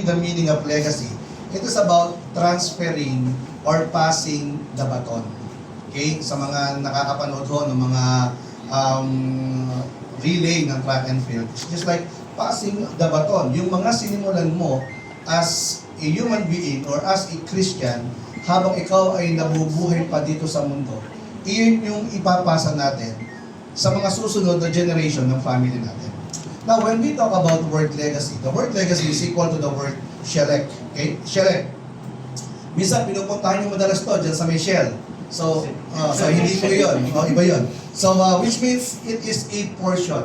the meaning of legacy, it is about transferring or passing the baton. Okay? Sa mga nakakapanood ho ng mga relay ng track and field, it's just like passing the baton. Yung mga sinimulan mo as a human being or as a Christian, habang ikaw ay nabubuhay pa dito sa mundo, iyon yung ipapasa natin sa mga susunod na generation ng family natin. Now, when we talk about word legacy, the word legacy is equal to the word shelek. Okay? Shelek. Minsan, pinupuntahan yung madalas to dyan sa may shell. So hindi ko yun. Iba yun. So, which means it is a portion.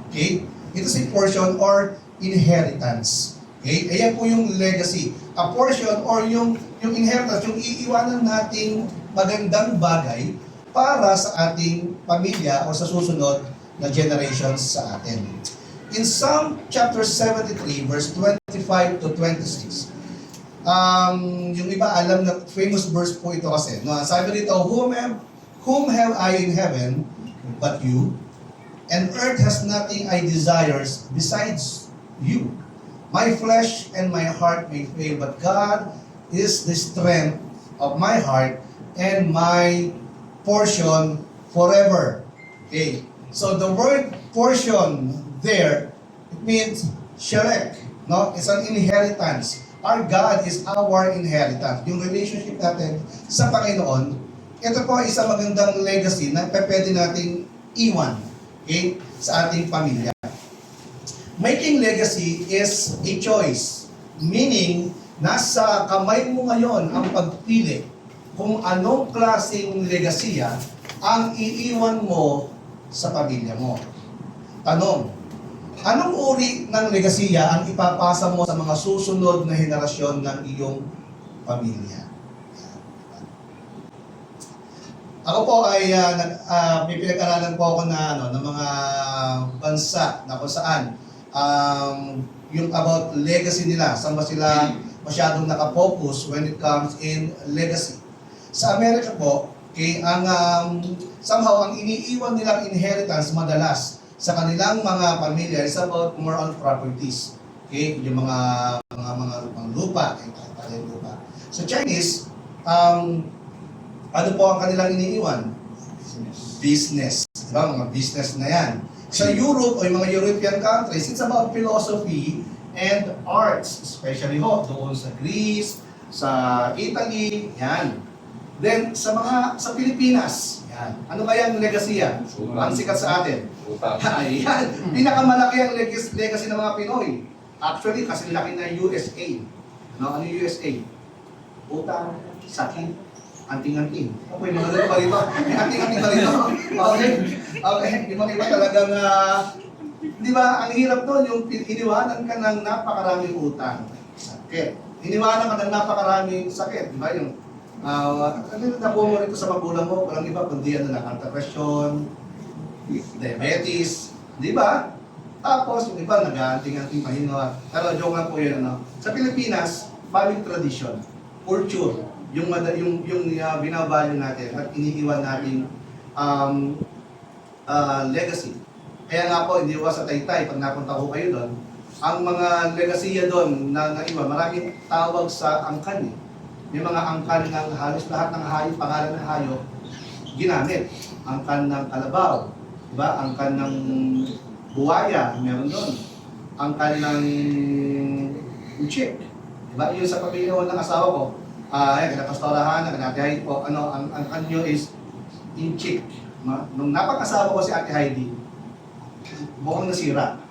Okay? It is a portion or inheritance. Okay? Ayan po yung legacy. A portion or yung inheritance, yung iiwanan nating magandang bagay para sa ating pamilya o sa susunod na generations sa atin. In Psalm chapter 73, verse 25 to 26, yung iba alam na famous verse po ito kasi. No? Sabi dito, whom have I in heaven but you? And earth has nothing I desires besides you. My flesh and my heart may fail, but God is the strength of my heart and my portion forever. Okay. So the word portion there, it means shelek. No? It's an inheritance. Our God is our inheritance. Yung relationship natin sa Panginoon, ito po ay isang magandang legacy na pwede nating iwan, okay, sa ating pamilya. Making legacy is a choice. Meaning, nasa kamay mo ngayon ang pagpili kung anong klaseng legasiya ang iiwan mo sa pamilya mo. Tanong, anong uri ng legasiya ang ipapasa mo sa mga susunod na henerasyon ng iyong pamilya? Ako po ay may pinag-aralan po ako na ng mga bansa na kung saan yung about legacy nila, saan ba sila masyadong nakafocus when it comes in legacy. Sa Amerika po, okay, somehow ang iniiwan nilang inheritance madalas sa kanilang mga pamilya is about more on properties. Okay, yung mga lupa, lupa. Sa Chinese, ano po ang kanilang iniiwan? Business. Diba? Mga business na yan. Sa Europe o yung mga European countries, it's about philosophy and arts, especially doon sa Greece, sa Italy, yan. Then sa Pilipinas, yan. Ano kaya ang legacy yan? Ang sikat sa atin. Yan. Pinakamalaki ang legacy ng mga Pinoy. Actually, kasi laki na USA. No? Ano yung USA? Utang, sakit, anting-anting. Okay, mga ganun pa rito. Anting-anting pa rito. Okay. Yung mga iba talagang, di ba, ang hirap doon, yung iniwanan ka ng napakaraming utang. Sakit. Iniwanan ka ng napakaraming sakit. Di ba, yung nakuha mo rito sa magulang mo, walang iba, kundi depression, diabetes, di ba? Tapos, yung iba, nag-aanting-anting mahina. Pero joke lang po yun, no? Sa Pilipinas, family tradition, culture, yung binavalue natin at iniiwan natin legacy. Kaya nga po, hindi sa Taytay, pag napunta ko kayo doon, ang mga legasiya doon na iba, maraming tawag sa angkan eh. May mga angkan ng halos lahat ng hayop, pangalan ng hayop, ginamit. Angkan ng kalabaw, diba? Angkan ng buwaya, meron doon. Angkan ng uchik, diba? Yun sa pamilya ng asawa ko, kinapastorahan, kinatihay po, ang angkan nyo is inchik. Nung napag-asawa ko si Ate Heidi, mukhang nasira.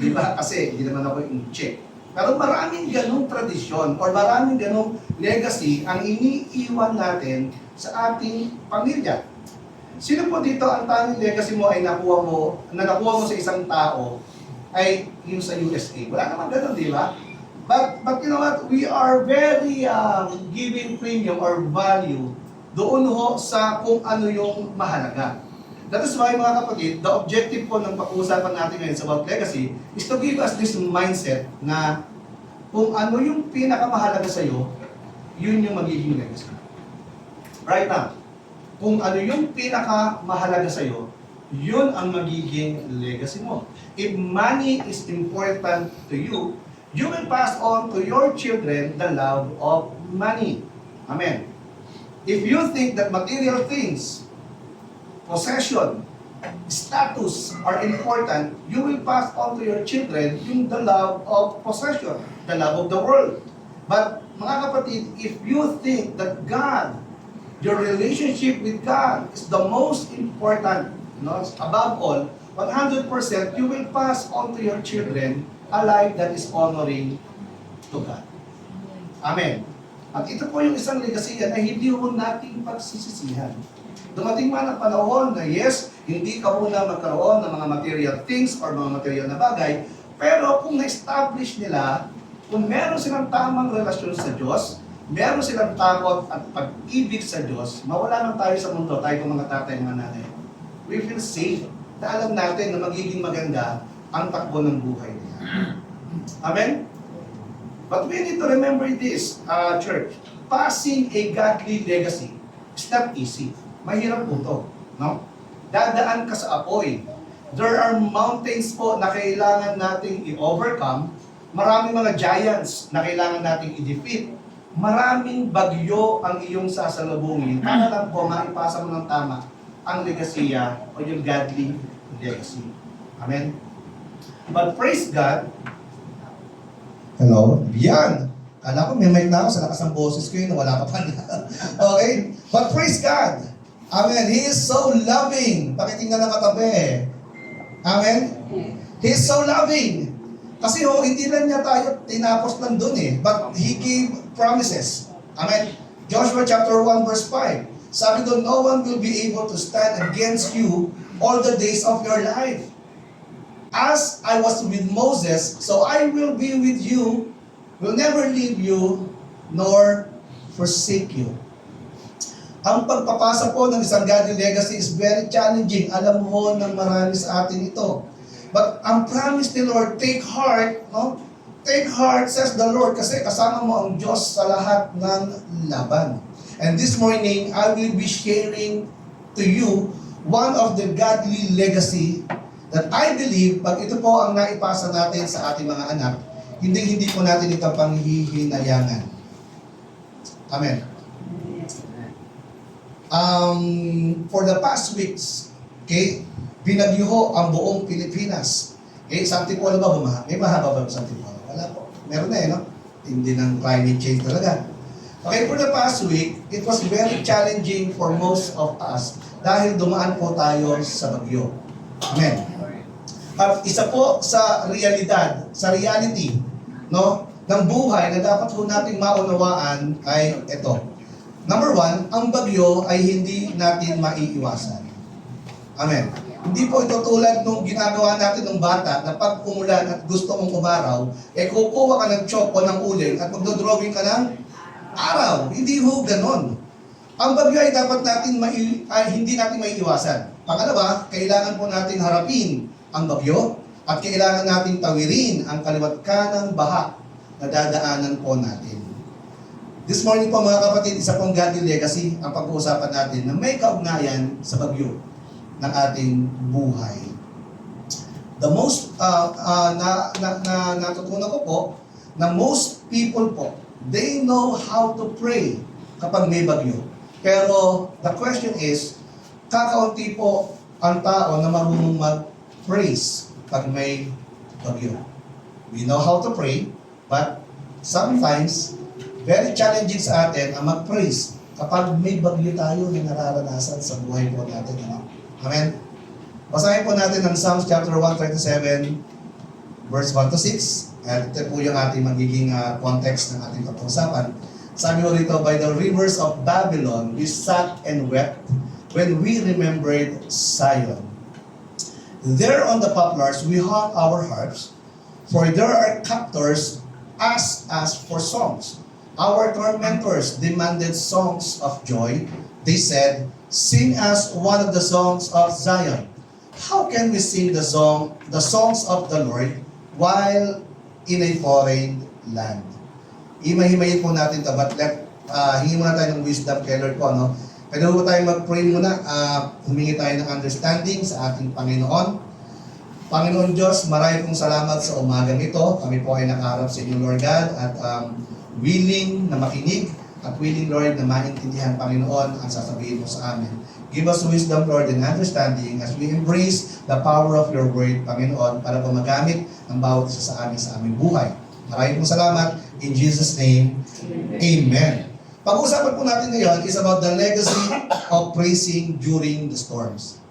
Diba? Kasi hindi naman ako inchik. Pero maraming ganong tradisyon or maraming ganong legacy ang iniiwan natin sa ating pamilya. Sino po dito ang tanging legacy mo ay nakuha mo sa isang tao ay yung sa USA? Wala naman ganon, di ba? But you know what? We are very giving premium or value doon ho sa kung ano yung mahalaga. That is why, mga kapatid, the objective po ng pag-uusapan natin ngayon sa about legacy is to give us this mindset na kung ano yung pinakamahalaga sa iyo, yun yung magiging legacy. Right now, kung ano yung pinakamahalaga sa iyo, yun ang magiging legacy mo. If money is important to you, You will pass on to your children the love of money. Amen. If you think that material things, possession, status are important, you will pass on to your children yung the love of possession, the love of the world. But mga kapatid, if you think that God, your relationship with God is the most important, above all, 100%, you will pass on to your children a life that is honoring to God. Amen. At ito po yung isang legacy na hindi ho nating pagsisisihan. Dumating man ang panahon na yes, hindi ka muna magkaroon ng mga material things or mga material na bagay, pero kung na-establish nila, kung meron silang tamang relasyon sa Diyos, meron silang takot at pag-ibig sa Diyos, mawala man tayo sa mundo, tayo kung mga tatay, mga nanay. We feel safe na alam natin na magiging maganda ang takbo ng buhay nila. Amen? But we need to remember this, church. Passing a godly legacy is not easy. Mahirap po ito. No? Dadaan ka sa apoy. There are mountains po na kailangan nating i-overcome. Maraming mga giants na kailangan nating i-defeat. Maraming bagyo ang iyong sasalubungin para lang po maipasa mo ng tama ang legasiya o yung godly legacy. Amen? But praise God. Hello? Yan! Kala ko may mic na ako sa lakas ng boses ko yun, wala ka pa na. Okay? But praise God! Amen. He is so loving. Pakitingnan ng katabi. Amen? He is so loving. Kasi hindi lang niya tayo tinapos lang dun but He gave promises. Amen? Joshua chapter 1 verse 5. Sabi doon, no one will be able to stand against you all the days of your life. As I was with Moses, so I will be with you, will never leave you, nor forsake you. Ang pagpapasa po ng isang godly legacy is very challenging. Alam mo ng marami sa atin ito. But ang promise ni Lord, take heart, no? Take heart, says the Lord, kasi kasama mo ang Diyos sa lahat ng laban. And this morning, I will be sharing to you one of the godly legacy that I believe, pag ito po ang naipasa natin sa ating mga anak, hindi po natin ito panghihinayangan. Amen. For the past weeks, okay, binagyo ang buong Pilipinas. Okay, sa Antipolo ba bumaha? May mahaba ba sa Antipolo? Wala po. Meron na no? Hindi ng climate change talaga. Okay, for the past week, it was very challenging for most of us dahil dumaan po tayo sa bagyo. Amen. At isa po sa realidad, sa reality, ng buhay na dapat po nating maunawaan ay ito. Number one, ang bagyo ay hindi natin maiiwasan. Amen. Hindi po ito tulad nung ginagawa natin ng bata na pag umulan at gusto mong umaraw, kukuha ka ng chalk o ng uling at magdodrawing ka ng araw. Hindi ho ganon. Ang bagyo ay dapat natin hindi natin maiiwasan. Pangalawa, kailangan po natin harapin ang bagyo at kailangan natin tawirin ang kaliwat kanang baha na dadaanan po natin. This morning po mga kapatid, isa pong godly legacy ang pag-uusapan natin na may kaugnayan sa bagyo ng ating buhay. The most natutunan ko po na most people po, they know how to pray kapag may bagyo. Pero the question is, kakaunti po ang tao na marunong mag-praise pag may bagyo. We know how to pray, but sometimes, very challenging sa atin ang mag-praise kapag may bagyo tayo na nararanasan sa buhay po natin. Amen? Basahin po natin ang Psalms chapter 137, verse 1 to 6. At ito po yung ating magiging context ng ating pag-uusapan. Sabi mo rito, by the rivers of Babylon, we sat and wept when we remembered Zion. There on the poplars, we hung our harps, for there are captors asked us for songs. Our tormentors demanded songs of joy. They said, sing us one of the songs of Zion. How can we sing the songs of the Lord while in a foreign land? Himahimayin po natin ito, but hingi muna tayo ng wisdom kay Lord po, no? Pwede po tayo mag-pray muna, humingi tayo ng understanding sa ating Panginoon. Panginoon Diyos, marami pong salamat sa umagang ito. Kami po ay nakaharap sa inyo, Lord God, at willing na makinig at willing, Lord, na maintindihan, Panginoon, ang sasabihin mo sa amin. Give us wisdom, Lord, and understanding as we embrace the power of your word, Panginoon, para po magamit ang bawat isa sa amin sa aming buhay. Maraming pong salamat. In Jesus' name, Amen. Pag-uusapan po natin ngayon is about the legacy of praising during the storms.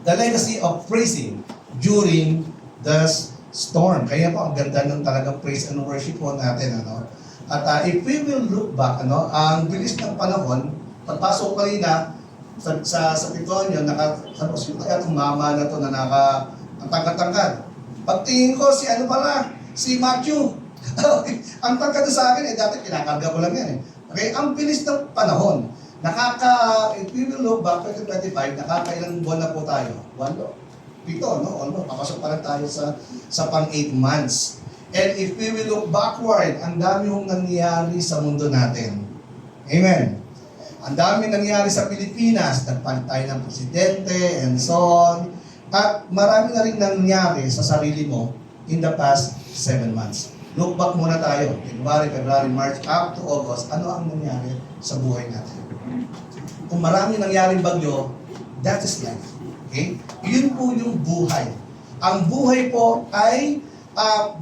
The legacy of praising during the storm. Kaya po, ang ganda ng talagang praise and worship po natin. At if we will look back, ang bilis ng panahon, pagpasok ko na sa Pitonyo, sino kaya itong mama na ito na ang tangkad-tangkad. Pagtingin ko, si Matthew. Ang tangkad sa akin, dati kinakarga ko lang yan. Okay, ang bilis ng panahon. If we will look back, 2025, nakakailang buwan na po tayo? 7, almost, papasok pa lang tayo sa pang 8 months. And if we will look backward, ang dami hong nangyayari sa mundo natin. Amen. Ang dami nangyayari sa Pilipinas, nagpantay ng presidente, and so on. At marami na rin nangyayari sa sarili mo in the past 7 months. Look back muna tayo. January, February, March, up to August. Ano ang nangyari sa buhay natin? Kung marami nangyaring bagyo, that is life. Okay? Yun po yung buhay. Ang buhay po ay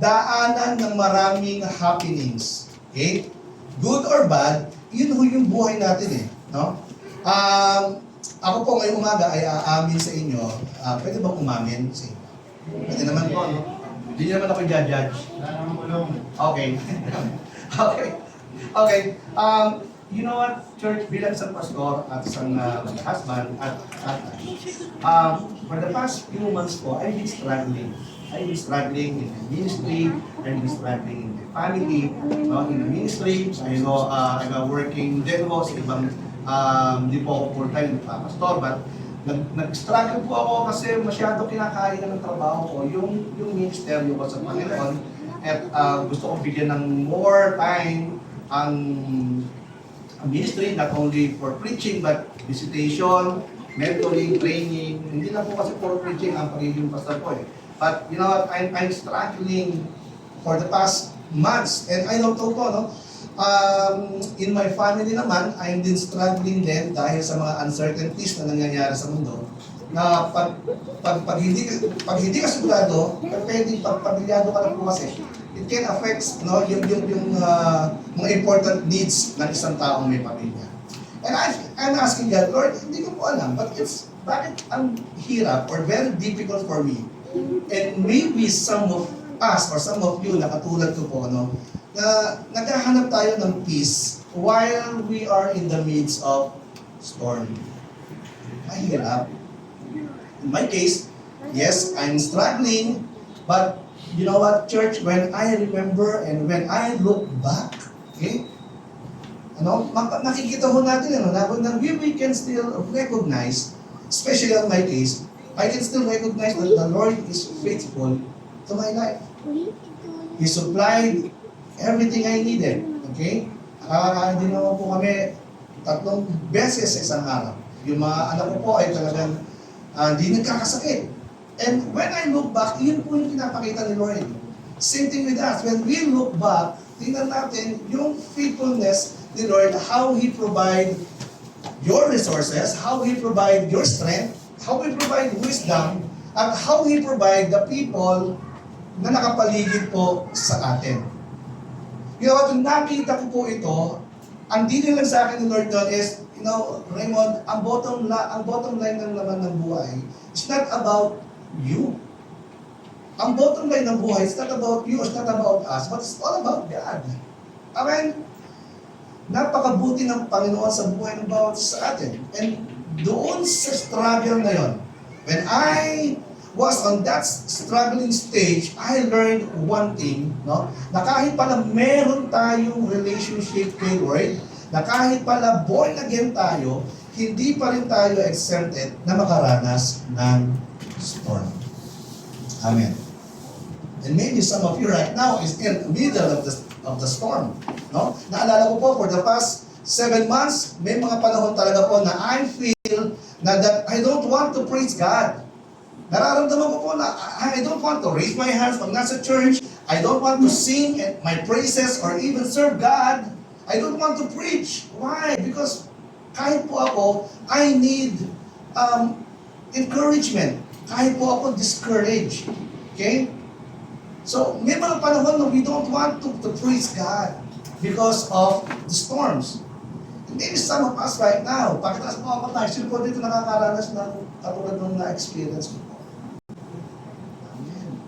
daanan ng maraming happenings. Okay? Good or bad, yun po yung buhay natin no? Ako po ngayong umaga ay aamin sa inyo. Pwede ba umamin sa inyo? Pwede naman po, no? Hindi naman ako judge. Okay. Okay. You know what, church, bilang isang pastor at isang husband at for the past few months po, I've been struggling. I've been struggling in the ministry, I've been struggling in the family, in the ministry. So, I'm working din po sa ibang, di po ako full-time pastor, but nag-struggle po ako kasi masyado kinakaya ng trabaho ko, yung ministeryo ko sa Panginoon, at gusto ko bigyan ng more time ang ministry, not only for preaching, but visitation, mentoring, training. Hindi lang po kasi for preaching ang pagiging pastor ko But you know what, I'm struggling for the past months. And I don't know po, in my family naman, I'm din struggling din dahil sa mga uncertainties na nangyayari sa mundo. Na pag hindi ka sigurado, pwede pagpabilyado ka lang po kasi. It can affect yung mga important needs ng isang taong may pamilya. And I'm asking God, Lord, hindi ko po alam, but bakit ang hirap or very difficult for me? And maybe some of us or some of you na katulad ko po, na naghahanap tayo ng peace while we are in the midst of storm. Mahirap. In my case, yes, I'm struggling, but you know what, church, when I remember and when I look back, okay, nakikita ho natin, na we can still recognize, especially in my case, I can still recognize that the Lord is faithful to my life. He supplied everything I needed. Okay? Nakakakain din naman po kami 3 beses sa isang araw. Yung mga anak ko po ay talagang hindi nagkakasakit. And when I look back, yun po yung pinapakita ni Lord. Same thing with us. When we look back, tingnan natin yung faithfulness ni Lord, how He provide your resources, how He provide your strength, how He provide wisdom, at how He provide the people na nakapaligid po sa atin. You know what, nakita ko po ito, ang dili lang sa akin ni Lord God is, Raymond, ang bottom line ng laman ng buhay, it's not about you. Ang bottom line ng buhay, it's not about you, it's not about us, but it's all about God. Amen? Napakabuti ng Panginoon sa buhay ng bawat sa atin. And doon sa struggle na yon, when I was on that struggling stage, I learned one thing, na kahit pala meron tayong relationship kay Lord, na kahit pala born again tayo, hindi pa rin tayo exempted na makaranas ng storm. Amen. And maybe some of you right now is in the middle of the storm. Naalala ko po, for the past 7 months, may mga panahon talaga po na I feel na that I don't want to praise God. Nararamdaman ko po na I don't want to raise my hands pag nasa church. I don't want to sing and my praises or even serve God. I don't want to preach. Why? Because kahit po ako, I need encouragement. Kahit po ako discouraged. Okay? So, may mga panahon na we don't want to praise God because of the storms. And maybe some of us right now, pakitas mo ako tayo, sino po dito nakakaranas ng katulad ng na-experience ko po? Amen.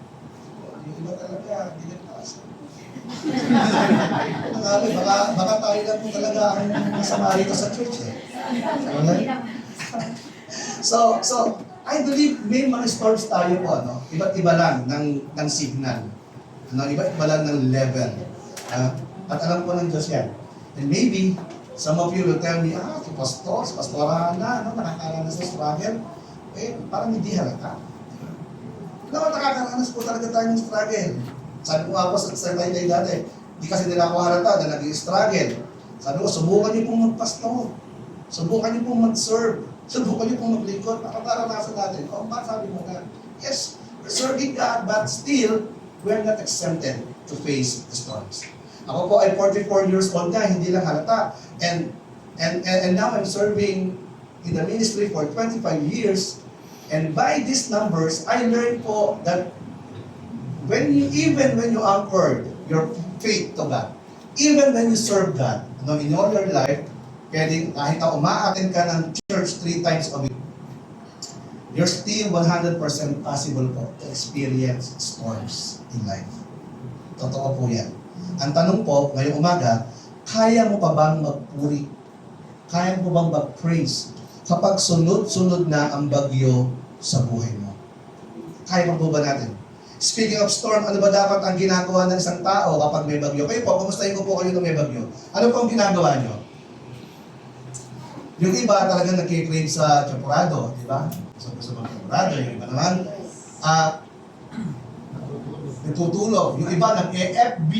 Yung iba talaga, hindi nagtaas. Baka tayo lang po talaga ang masama rito sa church eh. So, I believe may mga storms tayo po, no? Iba't iba lang ng signal. No? Iba't iba lang ng level. At alam ko ng Diyos yan. And maybe, some of you will tell me, si pastor, si pastorahan na, no? Nakakaranas ng struggle. Eh, parang hindi halata. Naman nakakaranas po talaga tayo ng struggle. Sabi ko ako sa tayo dati, di kasi nila ako halata na nag-struggle. Sabi ko, subukan niyo pong magpastor. Subukan niyo pong mag-serve. Subukan niyo pong maglingkod. Nakataranasan natin. O, sabi mo nga, yes, we're serving God, but still, we're not exempted to face the storms. Ako po ay 44 years old na, hindi lang halata. And now I'm serving in the ministry for 25 years. And by these numbers, I learned po that even when you anchored your faith to God, even when you serve God, in all your life, pwedeng kahit na umaattend ka ng church 3 times a week, you're still 100% possible po to experience storms in life. Totoo po yan. Ang tanong po, ngayong umaga, kaya mo pa bang magpuri? Kaya mo bang mag-praise kapag sunod-sunod na ang bagyo sa buhay mo? Kaya pa po ba natin? Speaking of storm, ano ba dapat ang ginagawa ng isang tao kapag may bagyo? Kayo po, kumustahin ko po kayo nung may bagyo. Ano po ang ginagawa nyo? Yung iba talagang nagkiklaim sa Chaporado, di ba? Sa mga Chaporado, yung iba naman, nagtutulog. Yung iba nag-FB.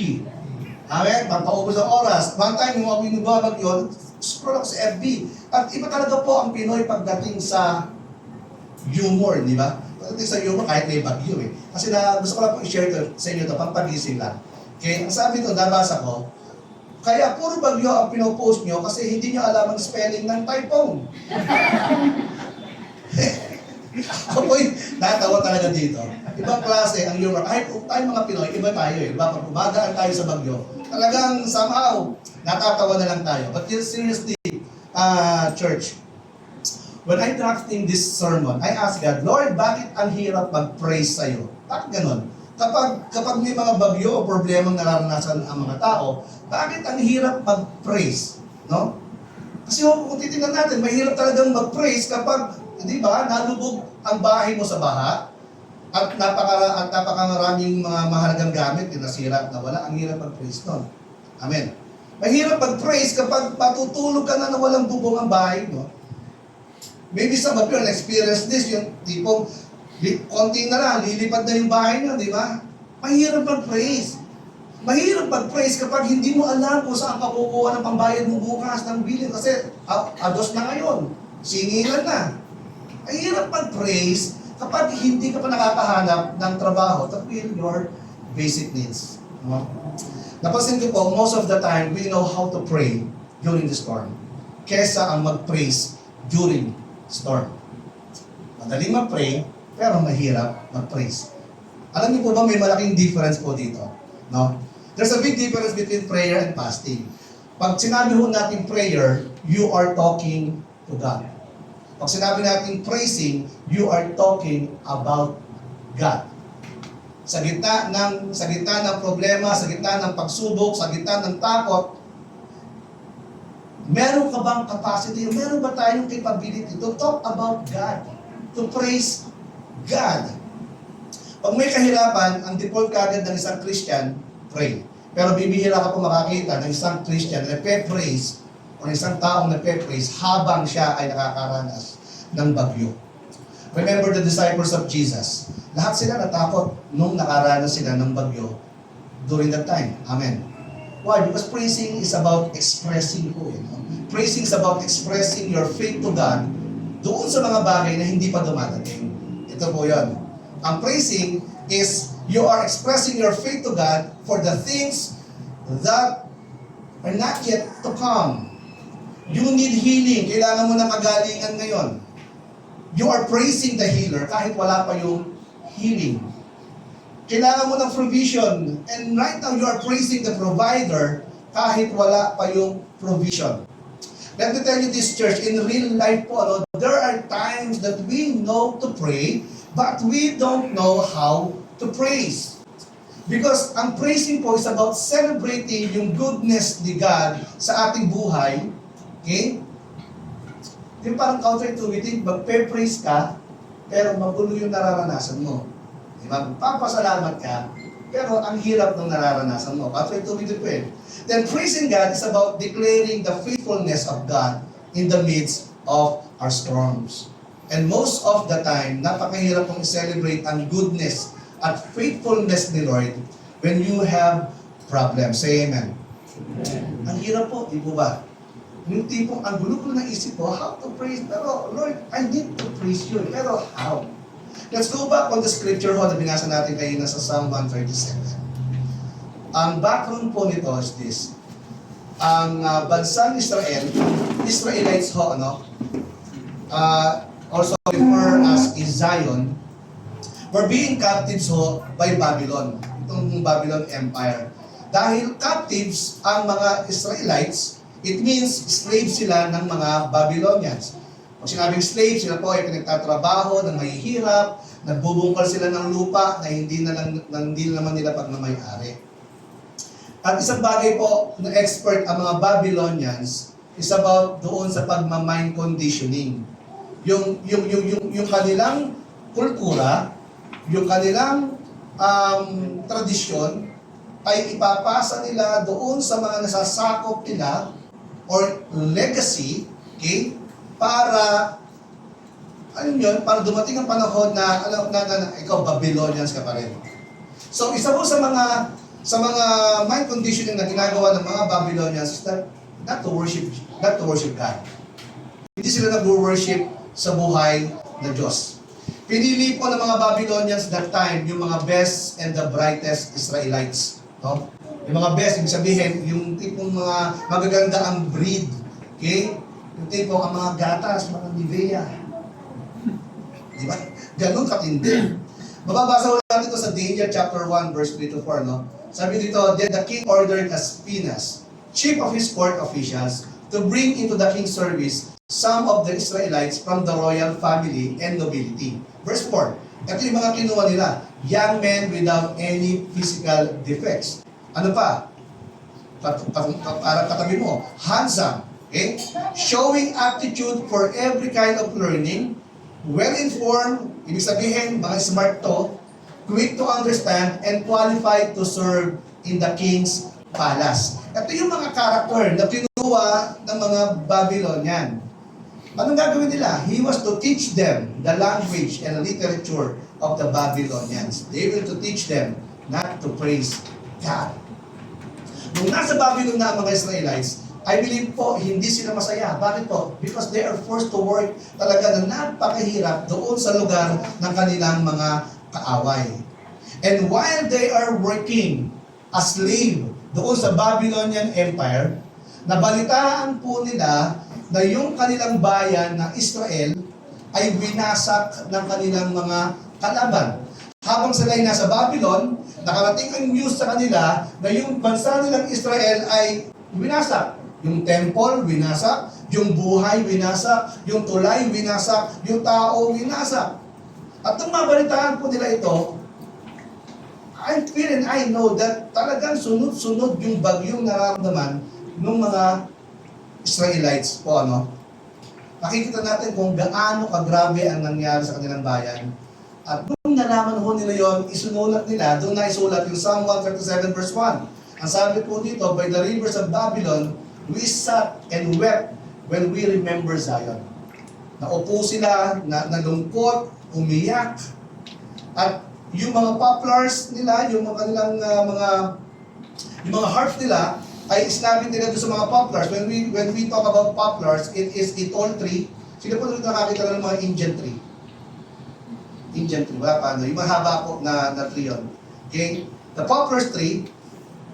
Amen? Pampaubos ang oras. One time, yung binubabag yun, scroll ako sa FB. At iba talaga po ang Pinoy pagdating sa humor, di ba? Pagdating sa humor, kahit may bagyo eh. Kasi gusto ko lang po i-share to, sa inyo ito, pampagising lang. Okay? Ang sabi ito, nabasa ko, kaya puro bagyo ang pinopost nyo kasi hindi nyo alam ang spelling ng typhoon. Ako po'y natawa talaga dito. Ibang klase ang humor. Kahit tayo mga Pinoy, iba tayo eh. Diba? Pag umadaan tayo sa bagyo, talagang somehow, natatawa na lang tayo. But seriously, church, when I'm drafting this sermon, I ask God, Lord, bakit ang hirap mag-praise sa'yo? Bakit ganun? Kapag may mga bagyo o problemang nararanasan ang mga tao, bakit ang hirap mag-praise? No? Kasi kung titingnan natin, mahirap talagang mag-praise kapag, di ba, nalubog ang bahay mo sa baha, at napakaraming mga mahalagang gamit, nasira at nawala, ang hirap mag-praise nun. Amen. Mahirap mag-praise kapag matutulog ka na walang bubong ang bahay mo. Maybe some of you experience this, yung tipong, konti na lang, lilipad na yung bahay nyo, di ba? Mahirap mag-praise. Mahirap mag-praise kapag hindi mo alam kung saan ka kukuha ng pambayad mo bukas ng bilin kasi ados na ngayon, singilan na. Mahirap mag-praise kapag hindi ka pa nakakahanap ng trabaho to fill your basic needs. No? Napansin ko po, most of the time, we know how to pray during the storm kesa ang mag-praise during storm. Madaling mag-pray, pero mahirap mag-praise. Alam niyo po ba may malaking difference po dito? No? There's a big difference between prayer and fasting. Pag sinabi ho natin prayer, you are talking to God. Pag sinabi natin praising, you are talking about God. Sa gitna ng problema, sa gitna ng pagsubok, sa gitna ng takot, meron ka bang capacity, meron ba tayong capability to talk about God, to praise God? Pag may kahirapan, ang default kagad ng isang Christian, pray. Pero bibihira ka po makakita ng isang Christian na nagpe-praise o isang taong nagpe-praise habang siya ay nakakaranas ng bagyo. Remember the disciples of Jesus. Lahat sila natakot nung nakaranas sila ng bagyo during that time. Amen. Why? Because praising is about expressing po. Praising is about expressing your faith to God doon sa mga bagay na hindi pa dumadating. Ito po yun. Ang praising is you are expressing your faith to God for the things that are not yet to come. You need healing. Kailangan mo ng kagalingan ngayon. You are praising the healer kahit wala pa yung healing. Kailangan mo ng provision. And right now, you are praising the provider kahit wala pa yung provision. Let me tell you this, church, in real life po, there are times that we know to pray, but we don't know how to praise. Because ang praising po is about celebrating yung goodness ni God sa ating buhay. Okay? Yung parang counterintuitive, magpe-praise ka, pero magulo yung nararanasan mo. Diba? Magpapasalamat ka, pero ang hirap ng nararanasan mo. Counterintuitive po eh. Then praising God is about declaring the faithfulness of God in the midst of our storms. And most of the time, napakahirap kong i-celebrate ang goodness at faithfulness ni Lord when you have problems. Say amen. Amen. Ang hirap po, di po ba? Yung tipong ang gulo-gulo ng isip ko, how to praise? Pero Lord, I need to praise you. Pero how? Let's go back on the scripture na binasa natin kanina sa Psalm 137. Ang background po nito is this. Ang bansang Israel, Israelites ho, also referred as Zion, were being captives ho by Babylon, itong Babylon Empire. Dahil captives ang mga Israelites, it means slaves sila ng mga Babylonians. Pag sinabing slave, sila po ay pinagtatrabaho ng mahihirap, nagbubungkal sila ng lupa na hindi naman nila pagmamayari. At isang bagay po na expert ang mga Babylonians is about doon sa pagma-mind conditioning. Yung kanilang kultura, yung kanilang tradisyon ay ipapasa nila doon sa mga nasasakop nila or legacy, okay? Para para dumating ang panahon na ikaw Babylonians ka pa rin. So isa po sa mga mind conditioning na ginagawa ng mga Babylonians is not to worship God. Hindi sila nag-worship sa buhay na Diyos. Pinili po ng mga Babylonians that time yung mga best and the brightest Israelites. No? Yung mga best, ibig sabihin, yung tipong mga magaganda ang breed. Okay? Yung tipong ang mga gatas, mga Nivea. Di ba? Ganun katindi. Mababasa ko natin ito sa Daniel chapter 1 verse 3 to 4, no? Sabi dito, then the king ordered as Phinehas, chief of his court officials, to bring into the king's service some of the Israelites from the royal family and nobility. Verse 4, ito yung mga kinuha nila, young men without any physical defects. Ano pa? Para katabi mo, handsome, okay? Showing aptitude for every kind of learning, well-informed, ibig sabihin, mga smart to, quick to understand, and qualified to serve in the king's palace. Ito yung mga character na kinuha ng mga Babylonian. Anong gagawin nila? He was to teach them the language and literature of the Babylonians. They will to teach them not to praise God. Nung nasa Babylon na ang mga Israelites, I believe po, hindi sila masaya. Bakit po? Because they are forced to work talaga na napakahirap doon sa lugar ng kanilang mga kaaway. And while they are working as slave doon sa Babylonian Empire, nabalitaan po nila na yung kanilang bayan na Israel ay winasak ng kanilang mga kalaban. Habang sila ay nasa Babylon, nakarating ang news sa kanila na yung bansa nilang Israel ay winasak. Yung temple, winasak. Yung buhay, winasak. Yung tulay, winasak. Yung tao, winasak. At nung mabalitaan po nila ito, I feel and I know that talagang sunod-sunod yung bagyong nararamdaman ng mga Israelites po, Nakikita natin kung gaano kagrabe ang nangyari sa kanilang bayan. At nung nalaman ho nila yon, isunulat nila, doon na isulat yung Psalm 137 verse 1. Ang sabi po dito, by the rivers of Babylon, we sat and wept when we remember Zion. Naupo sila, nalungkot, umiyak. At yung mga poplars nila, yung mga kanilang mga harps nila, ay sinabi nila doon sa mga poplars. When we talk about poplars, it is a tall tree. Sino po nakakita ng mga Indian tree? Indian tree, wala pa, yung mahaba po na tree yun. Okay? The poplar tree.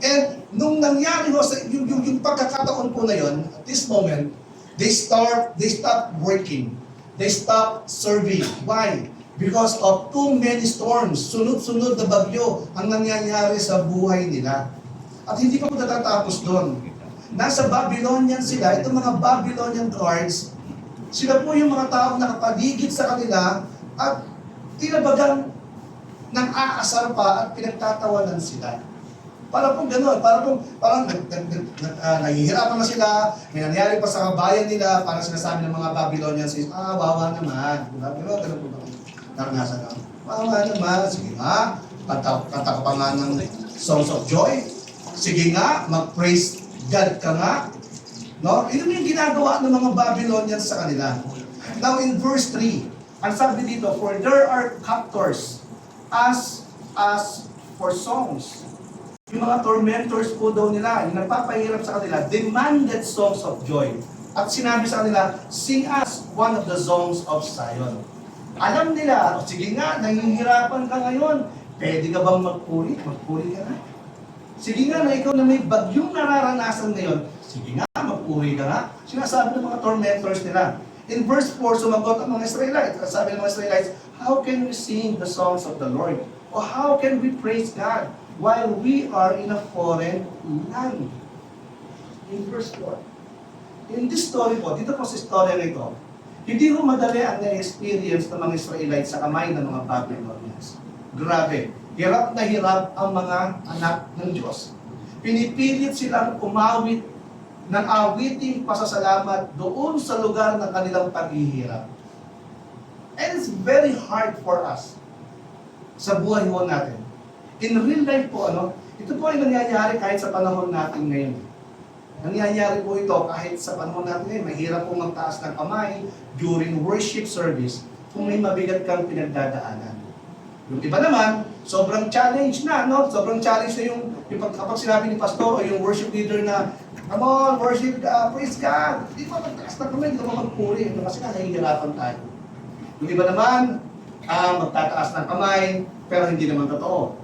And nung nangyari ho, yung pagkakataon po na yun, at this moment, they stop working. They stop serving. Why? Because of too many storms, sunod-sunod na bagyo ang nangyayari sa buhay nila. At hindi pa po natatapos doon. Nasa Babylonian sila, itong mga Babylonian guards, sila po yung mga taong nakapaligid sa kanila at tila bagang nang-aasar pa at pinagtatawanan sila. Para pong gano'n, parang nahihirapan na sila, may nangyari pa sa kabayan nila, parang sinasabi ng mga Babylonians, wawa naman. Gano'n po ba? Naranasan lang. Wawa naman, sige nga, kanta ka pa nga ng songs of joy. Sige nga, mag-praise God ka nga. No? Ito yung ginagawa ng mga Babylonians sa kanila. Now in verse 3, ang sabi dito, for there are captors as for songs. Yung mga tormentors po daw nila, yung nagpapahirap sa kanila, demanded songs of joy. At sinabi sa kanila, sing us one of the songs of Zion. Alam nila, sige nga, nahihirapan ka ngayon. Pwede ka bang magpuri? Magpuri ka na. Sige nga na ikaw na may bagyong nararanasan ngayon. Sige nga, magpuri ka na. Sinasabi ng mga tormentors nila. In verse 4, sumagot ang mga Israelites. Sabi ng mga Israelites, how can we sing the songs of the Lord? Or how can we praise God while we are in a foreign land? In verse 4. In this story po, dito po sa story nito, hindi mo madali ang na-experience ng mga Israelites sa kamay ng mga Babylonians. Grabe. Hirap na hirap ang mga anak ng Diyos. Pinipilit silang umawit ng awiting pasasalamat doon sa lugar ng kanilang paghihirap. And it's very hard for us sa buhay mo natin. In real life po, ito po ay nangyayari kahit sa panahon natin ngayon. Nangyayari po ito kahit sa panahon natin ngayon. Mahirap po magtaas ng kamay during worship service kung may mabigat kang pinagdadaanan. Yung iba naman, sobrang challenge na, no? Sobrang challenge na yung kapag sinabi ni pastor o yung worship leader na, come on, worship, praise God. Hindi pa magtaas ng kamay, hindi pa magpuri. Kasi nga, nahihirapan tayo. Yung iba naman, magtataas ng kamay, pero hindi naman totoo.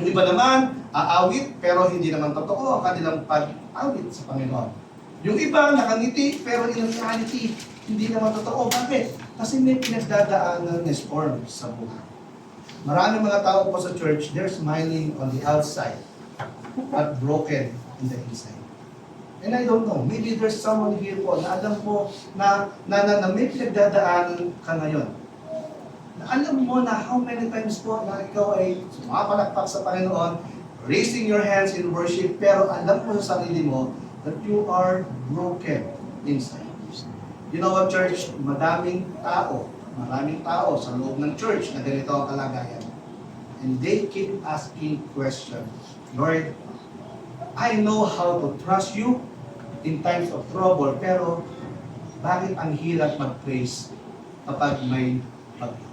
Yung iba naman, aawit, pero hindi naman totoo ang kanilang pag-awit sa Panginoon. Yung iba, nakangiti, pero in reality, hindi naman totoo. Bakit? Kasi may pinagdadaanan na storm sa buhay. Maraming mga tao po sa church, they're smiling on the outside, but broken in the inside. And I don't know, maybe there's someone here po na alam po na may pinagdadaanan ka ngayon. Alam mo na how many times po na ikaw ay sumapalakpak sa Panginoon, raising your hands in worship, pero alam mo sa sarili mo that you are broken inside. You know what, church? Maraming tao sa loob ng church na ganito ang kalagayan. And they keep asking questions. Lord, I know how to trust you in times of trouble, pero bakit ang hirap mag-praise kapag may bagyo?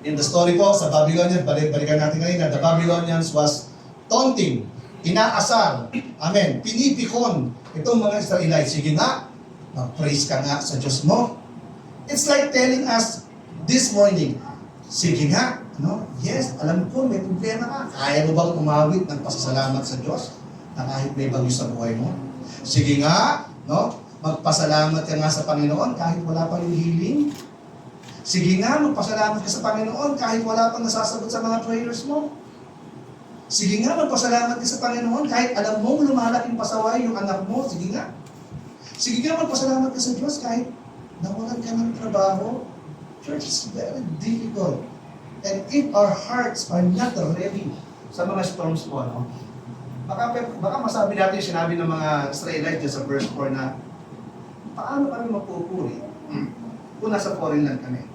In the story po, sa Babylonians, balikan natin kanina, the Babylonians was taunting, inaasar, amen, pinipikon itong mga Israelites. Sige nga, mag-praise ka nga sa Diyos mo. It's like telling us this morning, sige nga, yes, alam ko, may problema ka. Kaya mo bang umawit ng pasasalamat sa Diyos na kahit may bagyo sa buhay mo? Sige nga, magpasalamat ka nga sa Panginoon kahit wala pang healing. Sige nga, magpasalamat ka sa Panginoon kahit wala pang nasasagot sa mga prayers mo. Sige nga, magpasalamat ka sa Panginoon kahit alam mo lumalaking pasaway yung anak mo. Sige nga. Sige nga, magpasalamat ka sa Diyos kahit nawalan ka ng trabaho. Church is very difficult. And if our hearts are not ready sa mga storms po, baka masabi natin yung sinabi ng mga Israelites sa verse 4 na paano kami magpupuri kung nasa foreign land kami.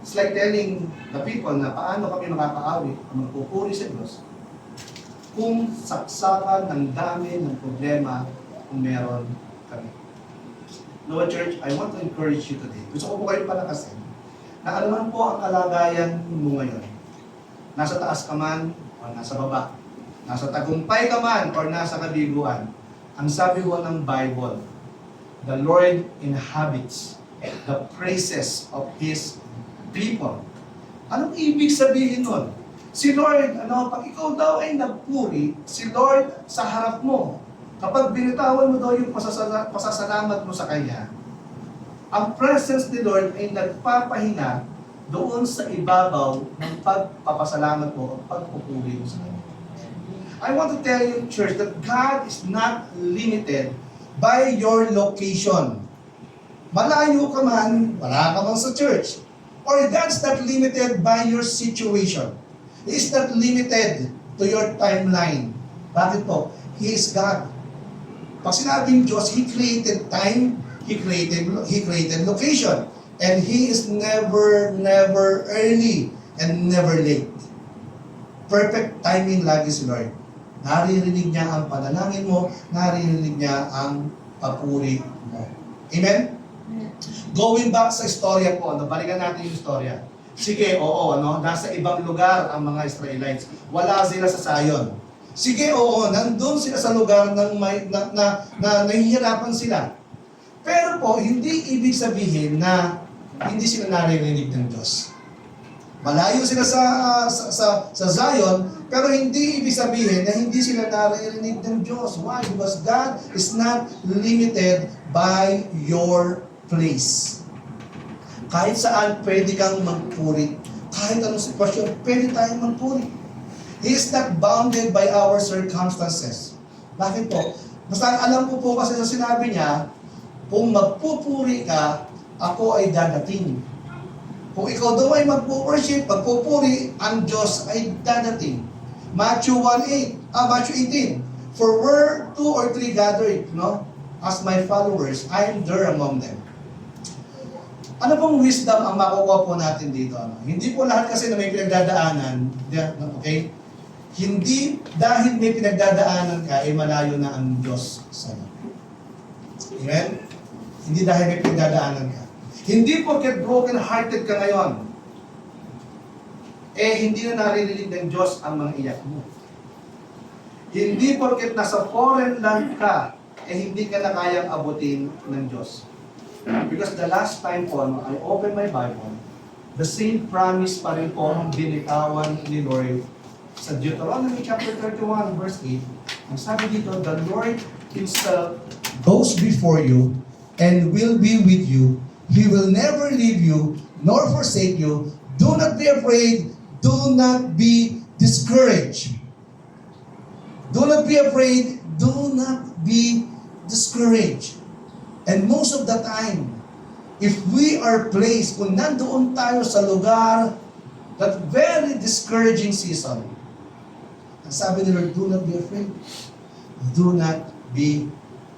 It's like telling the people na paano kami makakaawit o magpupuri sa Diyos kung saksakan ng dami ng problema kung meron kami. Noah Church, I want to encourage you today. Gusto ko po kayo palakasin na anuman po ang kalagayan mo ngayon. Nasa taas ka man o nasa baba. Nasa tagumpay ka man o nasa kabiguan. Ang sabi ko ng Bible, the Lord inhabits the praises of His people. Anong ibig sabihin nun? Si Lord, pag ikaw daw ay nagpuri, si Lord sa harap mo, kapag binitawan mo daw yung pasasalamat mo sa Kanya, ang presence ni Lord ay nagpapahinga doon sa ibabaw ng pagpapasalamat mo o pagpupuri mo sa Kanya. I want to tell you, church, that God is not limited by your location. Malayo ka man, wala ka man sa church. Or God's not limited by your situation. He is not limited to your timeline. Bakit po? He is God. Pag sinabing Diyos, He created time, He created location. And He is never early and never late. Perfect timing lagi si Lord. Naririnig niya ang panalangin mo, naririnig niya ang papuri mo. Amen? Going back sa istorya po, balikan natin yung istorya. Sige, oo, nasa ibang lugar ang mga Israelites. Wala sila sa Zion. Sige, oo, nandun sila sa lugar na nahihirapan sila. Pero po, hindi ibig sabihin na hindi sila naririnig ng Diyos. Malayo sila sa Zion, pero hindi ibig sabihin na hindi sila naririnig ng Diyos. Why? Because God is not limited by your place. Kahit saan pwede kang magpuri. Kahit anong sitwasyon, pwede tayong magpuri. He is not bounded by our circumstances. Bakit po? Basta alam ko po kasi sa sinabi niya, kung magpupuri ka, ako ay dadating. Kung ikaw daw ay magpo-worship, magpupuri, ang Diyos ay dadating. Matthew 18. For where 2 or 3 gathered, as my followers, I am there among them. Ano pong wisdom ang makukuha po natin dito? Hindi po lahat kasi na may pinagdadaanan, okay? Hindi dahil may pinagdadaanan ka, ay malayo na ang Diyos sa'yo. Amen? Hindi dahil may pinagdadaanan ka. Hindi porket broken-hearted ka ngayon, hindi na naririnig ng Diyos ang mga iyak mo. Hindi porket nasa foreign land ka, hindi ka na kayang abutin ng Diyos. Because the last time po, I opened my Bible, the same promise pa rin po ang binitawan ni Lord sa Deuteronomy chapter 31, verse 8. Ang sabi dito, the Lord Himself goes before you and will be with you. He will never leave you nor forsake you. Do not be afraid. Do not be discouraged. Do not be afraid. Do not be discouraged. And most of the time, if we are placed, kung nandoon tayo sa lugar, that very discouraging season, ang sabi ni Lord, do not be afraid. Do not be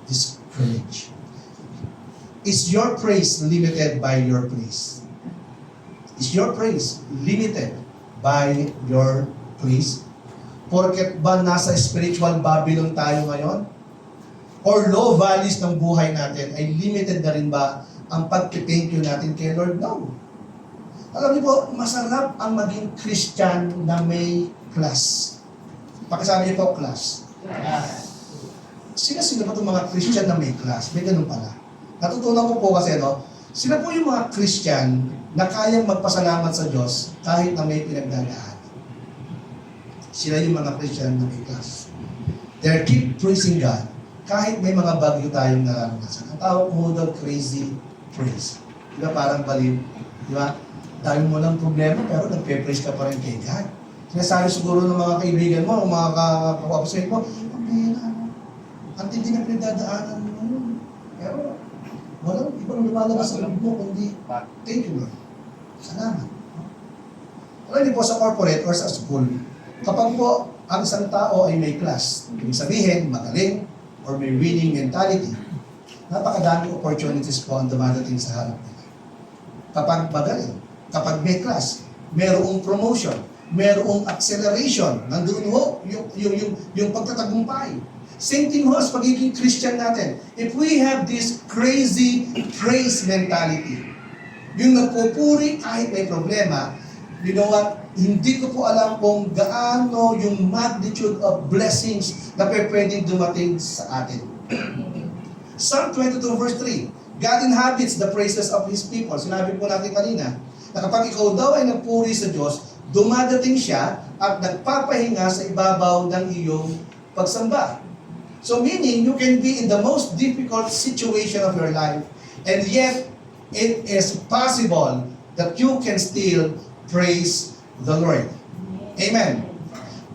discouraged. Is your praise limited by your place? Is your praise limited by your place? Porket ba nasa spiritual Babylon tayo ngayon? Or low valleys ng buhay natin, ay limited na rin ba ang pag-thank you natin kay Lord? No. Alam niyo po, masarap ang maging Christian na may class. Pakisabi niyo po, class. Sila ba itong mga Christian na may class? May ganun pala. Natutunan ko po kasi, sila po yung mga Christian na kayang magpasalamat sa Diyos kahit na may pinagdadaan. Sila yung mga Christian na may class. They keep praising God kahit may mga bagyo tayong nararanasan. Ang tawag mo daw crazy praise. Di ba parang baliw? Di ba? Dahil mo lang problema pero nagpe-praise ka pa rin kay God. Sinasabi siguro ng mga kaibigan mo, mga kapapasay mo, ang tindi na pinagdadaanan mo yun. Pero walang ibang lumalabas sa loob mo kundi thank you Lord. Salamat. Alam niyo po sa corporate or sa school, kapag po ang isang tao ay may class, ibig sabihin, magaling, or may winning mentality, napakadaming opportunities po ang dumadating sa harap nila. Kapag magaling, kapag may class, mayroong promotion, mayroong acceleration, nandun ho, yung pagtatagumpay. Same thing ho as pagiging Christian natin. If we have this crazy praise mentality, yung nagpupuri kahit may problema, you know what? Hindi ko po alam kung gaano yung magnitude of blessings na pwedeng dumating sa atin. Psalm 22 verse 3, God inhabits the praises of His people. Sinabi po natin kanina, na kapag ikaw daw ay nagpuri sa Diyos, dumadating siya at nagpapahinga sa ibabaw ng iyong pagsamba. So meaning, you can be in the most difficult situation of your life, and yet, it is possible that you can still praise the Lord. Amen.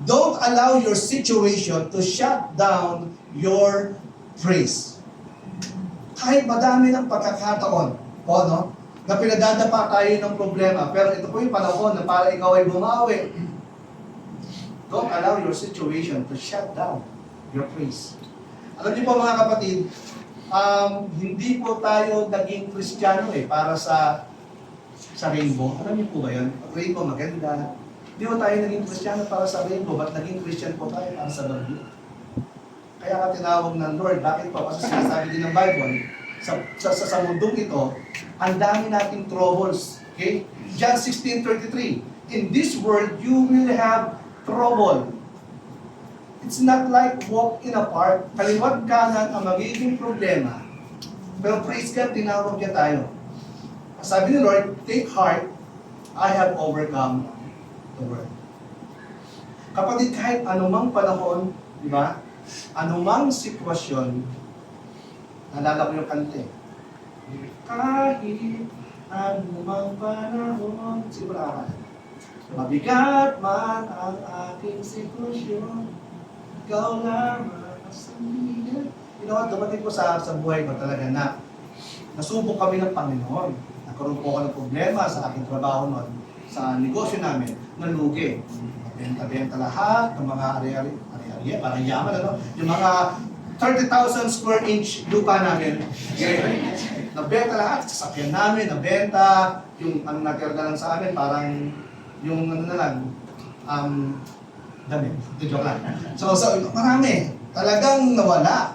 Don't allow your situation to shut down your praise. Kahit madami ng pagkakataon, no, na pinadadapa tayo ng problema, pero ito po yung panahon na para ikaw ay bumawi. Don't allow your situation to shut down your praise. Alam niyo po mga kapatid, hindi po tayo naging Kristiyano para sa rainbow. Alam niyo po ba yun? Rainbow maganda. Hindi po tayo naging Kristiyano para sa rainbow, but naging Christian po tayo para sa bagyo. Kaya ka tinawag ng Lord. Bakit po? Kasi sinasabi din ng Bible, sa mundong ito, ang dami nating troubles. Okay? John 16:33, in this world, you will have trouble. It's not like walk in a park, kaliwat kanan ang magiging problema. Pero praise God, tinawag niya tayo. Sabi ni Lord, take heart, I have overcome the world. Kapatid, kahit anumang panahon, di ba? Anumang sitwasyon, nalala ko yung kante. Kahit anumang panahon, sigura ka. Mabigat man ang aking sitwasyon, ikaw lamang ang sandigan. You know what, dumating ko sa buhay ko talaga na nasubok kami ng Panginoon. Nagkaroon po ako ng problema sa aking trabaho noon, sa negosyo namin, nalugi. Benta-benta lahat ng mga ari-ari, parang yaman, ano? Yung mga 30,000 square inch lupa namin. Okay. Nabenta lahat, sasakyan namin, nabenta, yung ano natira na lang sa amin, parang yung ano na lang, damit. Joke lang. So, marami. Talagang nawala.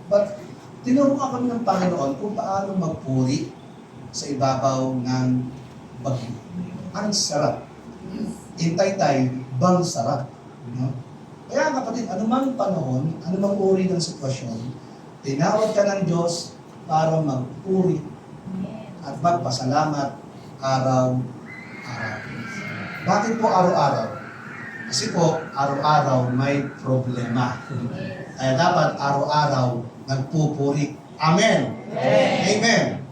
But, tinuruan kami ng Panginoon kung paano magpuri sa ibabaw ng bagyo. Ang sarap. Intay-tay, bang sarap. No? Kaya kapatid, anumang panahon, anumang uri ng sitwasyon, tinawag ka ng Diyos para magpuri at magpasalamat araw-araw. Bakit po araw-araw? Kasi po, araw-araw may problema. Kaya dapat araw-araw nagpupuri. Amen! Amen!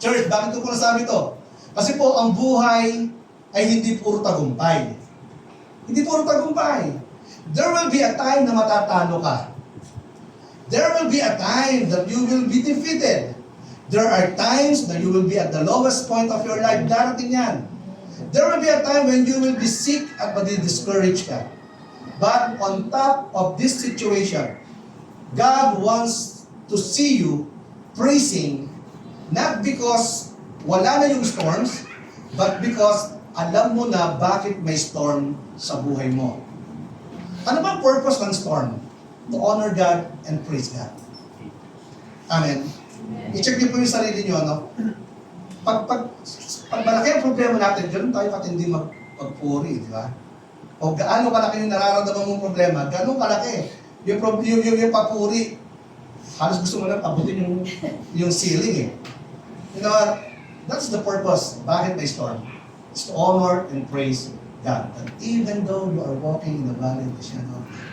Church, bakit ko nasabi ito? Kasi po, ang buhay ay hindi puro tagumpay. Hindi puro tagumpay. There will be a time na matatalo ka. There will be a time that you will be defeated. There are times that you will be at the lowest point of your life. Darating yan. There will be a time when you will be sick at madi-discourage ka. But on top of this situation, God wants to see you praising, not because wala na yung storms, but because alam mo na bakit may storm sa buhay mo. Ano ba ang purpose ng storm? To honor God and praise God. Amen. I-check niyo po yung sarili niyo, no? Pag malaki ang problema natin, gano'n tayo katindi magpuri, di ba? O gaano kalaki yung nararamdaman mong problema, gano'n kalaki. Yung papuri, halos gusto mo lang abutin yung ceiling eh. You know what? That's the purpose. Bakit may storm? It's to honor and praise God. That even though you are walking in the valley of the shadow of death,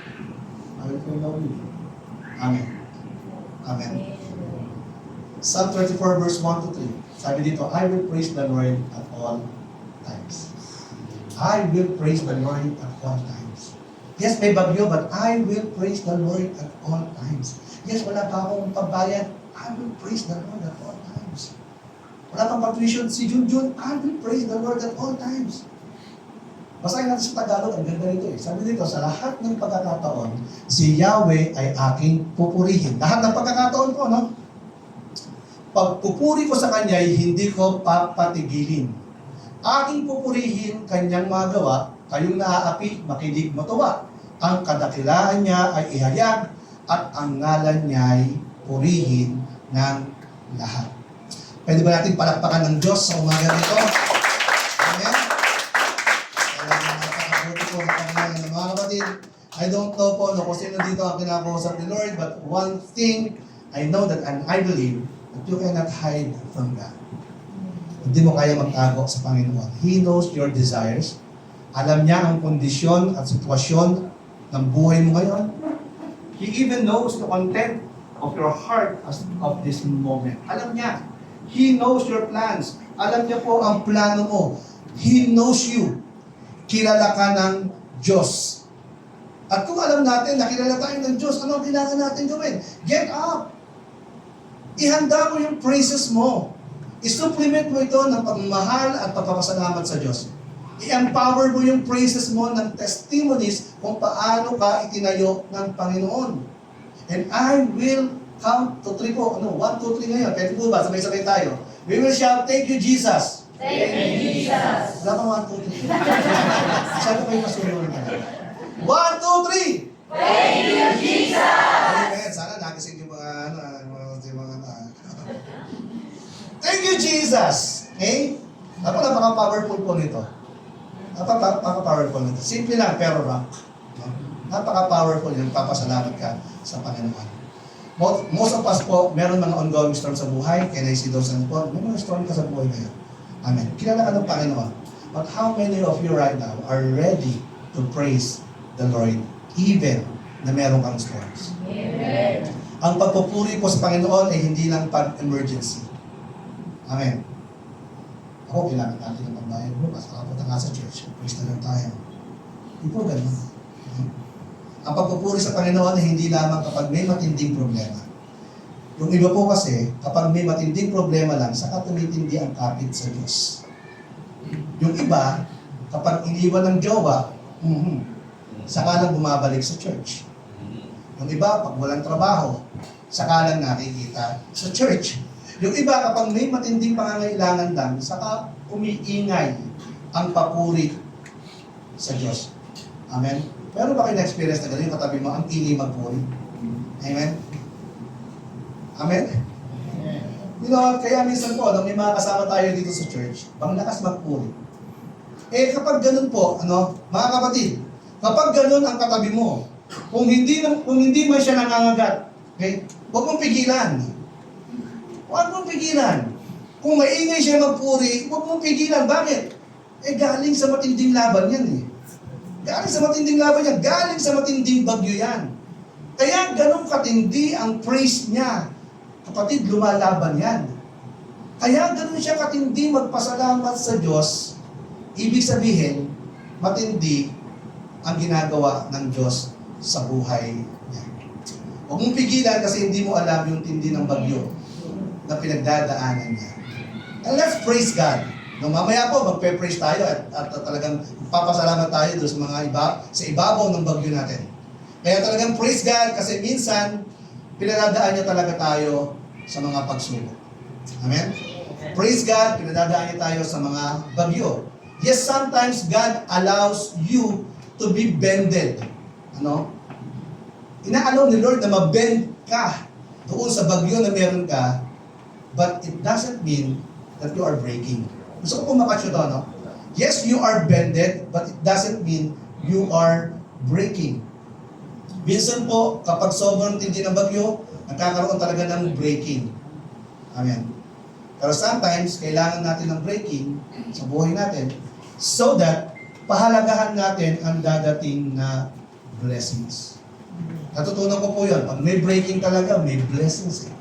I will follow you. Amen. Amen. Psalm 34 verse 1 to 3. Sabi dito, I will praise the Lord at all times. I will praise the Lord at all times. Yes, may bagyo, but I will praise the Lord at all times. Yes, wala pa akong pambayad. I will praise the Lord at all times. Wala pang pag-tuition si Junjun. I will praise the Lord at all times. Basahin natin sa Tagalog, ang ganda nito eh. Sabi dito, sa lahat ng pagkakataon, si Yahweh ay aking pupurihin. Lahat ng pagkakataon po, no? Pagpupuri ko sa Kanya, hindi ko papatigilin. Aking pupurihin Kanyang mga gawa, kayong naaapi, makinig matuwa. Ang kadakilaan niya ay ihayag, at ang ngalan niya ay purihin ng lahat. Pwede ba natin palakpakan ng Diyos sa umaga nito? Amen? Napakabuti po sa Panginoon. Mga kapatid, I don't know po kung sino dito ang kinakausap ni Lord, but one thing I know that and I believe that you cannot hide from God. Hindi mo kaya magtago sa Panginoon. He knows your desires. Alam niya ang kondisyon at sitwasyon ng buhay mo ngayon. He even knows the content of your heart as of this moment. Alam niya. He knows your plans. Alam niya po ang plano mo. He knows you. Kilala ka ng Diyos. At kung alam natin na kilala tayo ng Diyos, ano ang kailangan natin gawin? Get up! Ihanda mo yung praises mo. I-supplement mo ito ng pagmamahal at pagpapasalamat sa Diyos. I-empower mo yung praises mo ng testimonies kung paano ka itinayo ng Panginoon. And I will count to 3 po. 1, 2, 3 ngayon. Pwede po ba? Sabay-sabay tayo. We will shout, "Thank you, Jesus." Thank you, Jesus. Wala pang 1, 2, 3. Sabi kayo masunod na. 1, 2, 3. Thank you, Jesus. Amen. Sana nagising yung mga Thank you, Jesus. Okay? Napaka-powerful po nito. Napaka-powerful nito. Simple lang, pero rock. No? Napaka-powerful yung papasalamat ka sa Panginoon. Most of us po, meron mga ongoing storm sa buhay. Can I see those on po? May mga storm ka sa buhay ngayon. Amen. Kilala ka ng Panginoon. But how many of you right now are ready to praise the Lord even na meron kang storms? Amen. Ang pagpupuri po sa Panginoon ay hindi lang pag-emergency. Amen. Ako, kailangan natin ng pagbayad mo. Basta kapunta nga sa church. Praise na lang tayo. Hindi po ganun. Ang pagpupuri sa Panginoon ay hindi lamang kapag may matinding problema. Yung iba po kasi, kapag may matinding problema lang, saka tumitindi ang kapit sa Diyos. Yung iba, kapag iniwan ng jowa, saka lang bumabalik sa church. Yung iba, pag walang trabaho, saka lang nakikita sa church. Yung iba, kapag may matinding pangangailangan lang, saka umiingay ang papuri sa Diyos. Amen? Pero ba kayo na-experience na gano'n yung katabi mo, ang ingay magpuri? Amen? Amen? You know, kaya minsan po, nung may mga kasama tayo dito sa church, bang lakas magpuri. Eh kapag ganun po, mga kapatid, kapag ganun ang katabi mo, kung hindi man siya nangangagat, okay, huwag mong pigilan. Huwag mong pigilan. Kung maingay siya magpuri, huwag mong pigilan. Bakit? Eh galing sa matinding laban yan eh. Galing sa matinding laban yan. Galing sa matinding bagyo yan. Kaya ganun katindi ang praise niya. Kapatid, lumalaban yan. Kaya ganun siya katindi magpasalamat sa Diyos. Ibig sabihin, matindi ang ginagawa ng Diyos sa buhay niya. Huwag mong pigilan kasi hindi mo alam yung tindi ng bagyo na pinagdadaanan niya. And let's praise God. No, mamaya po, magpe-praise tayo at talagang papasalamat tayo doon sa mga sa ibabaw ng bagyo natin. Kaya talagang praise God kasi minsan, pinadadaan niya talaga tayo sa mga pagsubok. Amen? Praise God, pinadadaan niya tayo sa mga bagyo. Yes, sometimes God allows you to be bended. Inaalaw ni Lord na mabend ka doon sa bagyo na meron ka, but it doesn't mean that you are breaking. Gusto ko pumakat yun doon, Yes, you are bended, but it doesn't mean you are breaking. Minsan po, kapag sobrang tindi ng bagyo, nagkakaroon talaga ng breaking. Amen. Pero sometimes, kailangan natin ng breaking sa buhay natin so that pahalagahan natin ang dadating na blessings. Natutunan ko po yun. Pag may breaking talaga, may blessings eh.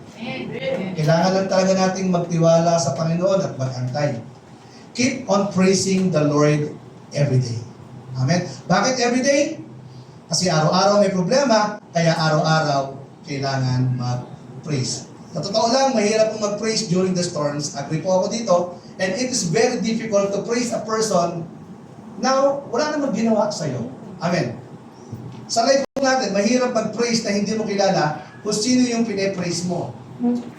Kailangan lang talaga nating magtiwala sa Panginoon at mag-antay. Keep on praising the Lord every day. Amen? Bakit every day? Kasi araw-araw may problema, kaya araw-araw kailangan mag-praise. Sa totoo lang, mahirap pong mag-praise during the storms. Agree po ako dito. And it is very difficult to praise a person na wala namang ginawa sa'yo. Amen. Sa life natin, mahirap mag-praise na hindi mo kilala kung sino yung pine-praise mo.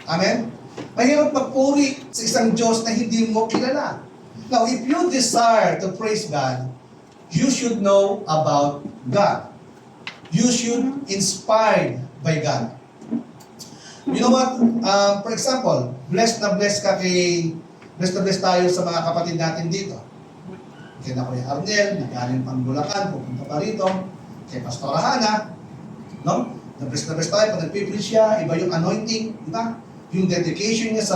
Amen? Mahirap magpuri sa isang Diyos na hindi mo kilala. Now, if you desire to praise God, you should know about God. You should inspired by God. You know what? For example, blessed na blessed tayo sa mga kapatid natin dito. Kaya na Kuya Arnel, nag-aaling pang Bulacan, pupunta pa rito. Kay Pastor Hana, no? Na blessed tayo, pag nag-preach siya, iba yung anointing, di ba? Yung dedication niya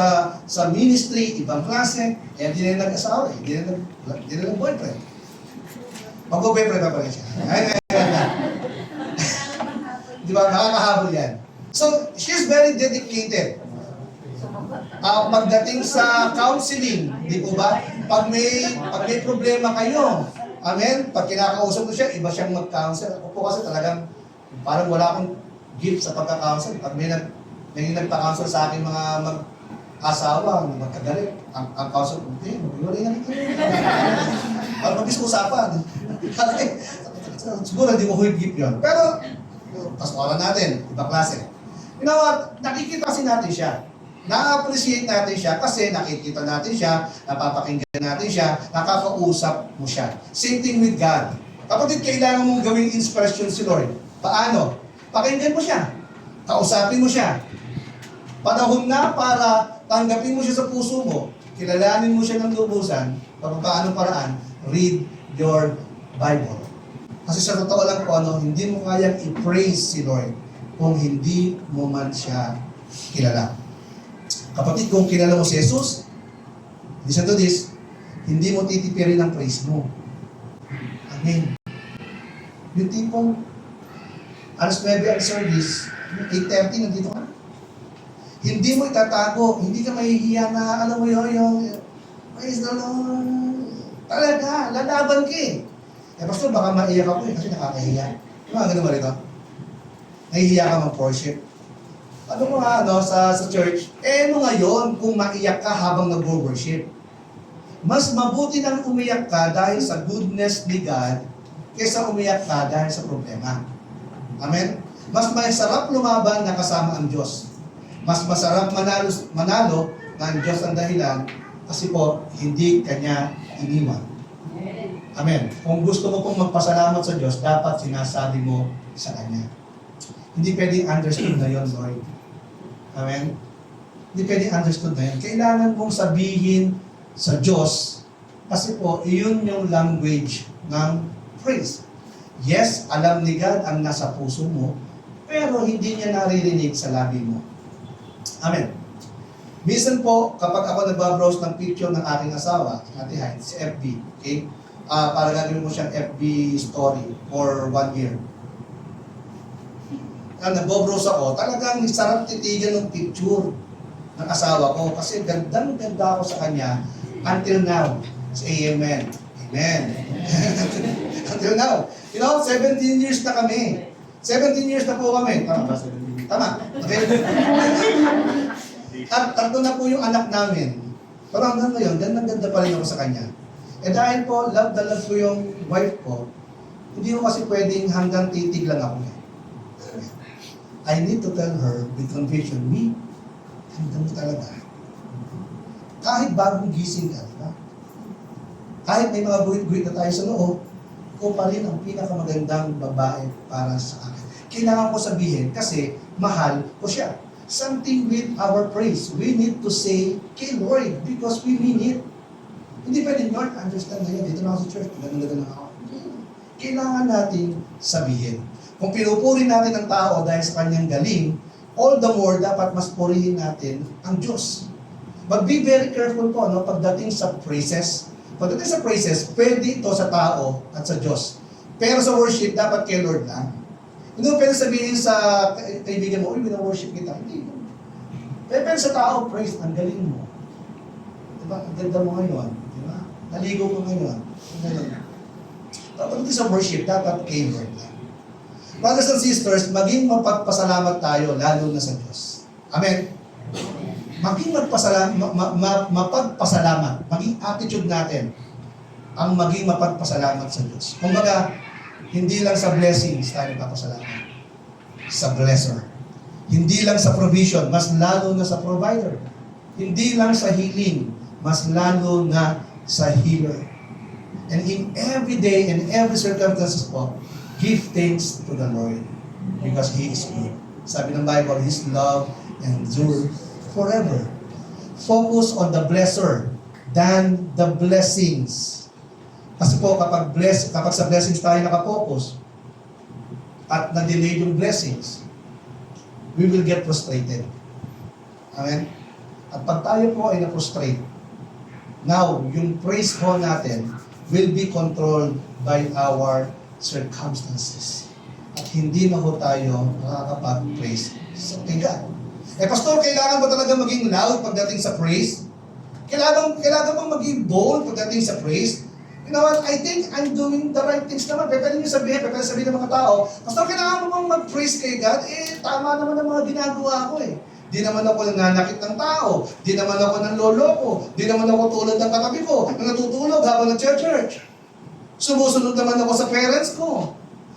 sa ministry, ibang klase, eh di na nag-asawa, di na nag-boyfriend. Mag-boyfriend pa pala siya. Di ba? Nakakahabol yan. So, she's very dedicated. Pagdating sa counseling, di po ba? Pag may problema kayo, amen? Pag kinakausap ko siya, iba siyang mag-counsel. Ako po kasi talagang parang wala akong gift sa pagka-counsel. Pag may nagpa-counsel sa akin mga mag-asawa, magkagalit, ang counsel, hindi, mag-iwalay na rin. Parang mag-usapan. Siguro hindi mo huwag gift yun. Pero, pastoran natin, ibang klase. You know what? Nakikita kasi natin siya. Na-appreciate natin siya kasi nakikita natin siya, napapakinggan natin siya, nakakausap mo siya. Same thing with God. Kapatid, kailangan mong gawing inspiration si Lord. Paano? Pakinggan mo siya. Kausapin mo siya. Panahon na para tanggapin mo siya sa puso mo, kilalanin mo siya ng lubusan, paano paraan, read your Bible. Kasi sa totoo lang po, hindi mo kayang i-praise si Lord kung hindi mo man siya kilala. Kapatid, kung kilala mo si Jesus, listen to this, hindi mo titipirin ang praise mo. Amen. Yung tipong, alas 9 ang service, 8:30 nandito ka. Hindi mo itatago, hindi ka mahihiya na, alam mo yung praise the Lord. Talaga, lalaban ka eh. Pastor, baka maiyak ako kasi nakakahiya. Mga ganun ba rito? Nahihiya ka mag-worship. Ano mo nga, sa church, ano ngayon kung maiyak ka habang nag-worship? Mas mabuti nang umiyak ka dahil sa goodness ni God kaysa umiyak ka dahil sa problema. Amen? Mas masarap lumaban na kasama ang Diyos. Mas masarap manalo na ang Diyos ang dahilan kasi po, hindi Kanya iniwan. Amen. Kung gusto mo pong magpasalamat sa Diyos, dapat sinasabi mo sa Kanya. Hindi pwedeng understood na yun, Lord. Amen? Hindi pwedeng understood na yun. Kailangan mong sabihin sa Diyos kasi po, iyon yung language ng praise. Yes, alam ni God ang nasa puso mo, pero hindi niya naririnig sa labi mo. Amen. Minsan po, kapag ako nagbabrowse ng picture ng aking asawa, Ate Hines, si FB, okay? Para gagawin mo siyang FB story for 1 year. Nagbo-browse ako, talagang sarap titigan ng picture ng asawa ko kasi gandang-ganda ako sa kanya until now. Say amen. Amen. Until now. You know, 17 years na kami. 17 years na po kami. Tama ba? 17? Tama. Okay? At tatlo na po yung anak namin. Pero hanggang ngayon, gandang-ganda pa rin ako sa kanya. Eh dahil po, love na love ko yung wife ko, hindi ko kasi pwedeng hanggang titig lang ako. I need to tell her with conviction, me, ganda mo talaga. Kahit bagong gising ka, diba? Kahit may mga buhit-buhit na tayo sa noo, ko pa rin ang pinakamagandang babae para sa akin. Kailangan ko sabihin kasi mahal ko siya. Something with our praise. We need to say, kay Lord, because we mean it. Hindi pwede, Lord, understand na yan. Dito na ako sa church, ganda-ganda na ako. Kailangan natin sabihin. Kung pinupuri natin ang tao dahil sa kanyang galing, all the more dapat mas purihin natin ang Diyos. But be very careful po, pagdating sa praises. Pagdating sa praises, pwede ito sa tao at sa Diyos. Pero sa worship, dapat kay Lord lang. Hindi mo pwede sabihin sa kaibigan mo, uy, wina-worship kita. Hindi. Pero sa tao, praise, ang galing mo. Diba? Ang ganda mo ngayon. Diba? Naligo ko ngayon. Pagdating sa worship, dapat kay Lord lang. Brothers and sisters, maging mapagpasalamat tayo, lalo na sa Diyos. Amen? Maging mapagpasalamat, maging attitude natin, ang maging mapagpasalamat sa Diyos. Kumbaga, hindi lang sa blessings tayo papasalamat. Sa blesser. Hindi lang sa provision, mas lalo na sa provider. Hindi lang sa healing, mas lalo na sa healer. And in every day and every circumstances po, give thanks to the Lord because He is good. Sabi ng Bible, His love endures forever. Focus on the blesser than the blessings. Kasi po, kapag sa blessings tayo nakapokus at na-delay yung blessings, we will get frustrated. Amen? At pag tayo po ay na-frustrate, now, yung praise po natin will be controlled by our circumstances. At hindi na po tayo makakapag-praise sa God. Pastor, kailangan ba talaga maging loud pagdating sa praise? Kailangan bang maging bold pagdating sa praise? You know what? I think I'm doing the right things naman. Pwede nyo sabihin ng mga tao, Pastor, kailangan mo bang mag-praise kay God? Tama naman ang mga ginagawa ko eh. Di naman ako nananakit ng tao. Di naman ako nanloloko. Di naman ako tulad ng katabi ko na natutulog habang nag-church. Sumusunod naman ako sa parents ko.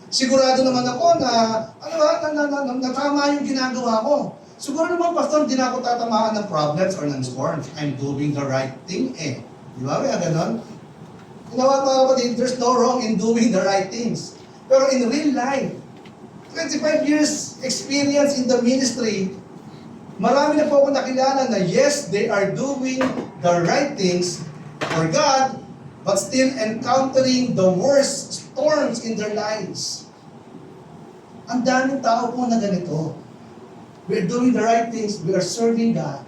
Sigurado naman ako na, na tama yung ginagawa ko. Siguro naman, Pastor, hindi na ako tatamaan ng problems or ng storms. I'm doing the right thing eh. Di ba? Kaya ganon? You know what, mga kapatid? There's no wrong in doing the right things. Pero in real life, 25 years experience in the ministry, marami na po ako nakilala na yes, they are doing the right things for God, but still encountering the worst storms in their lives. Ang daming tao po na ganito. We are doing the right things, we are serving God,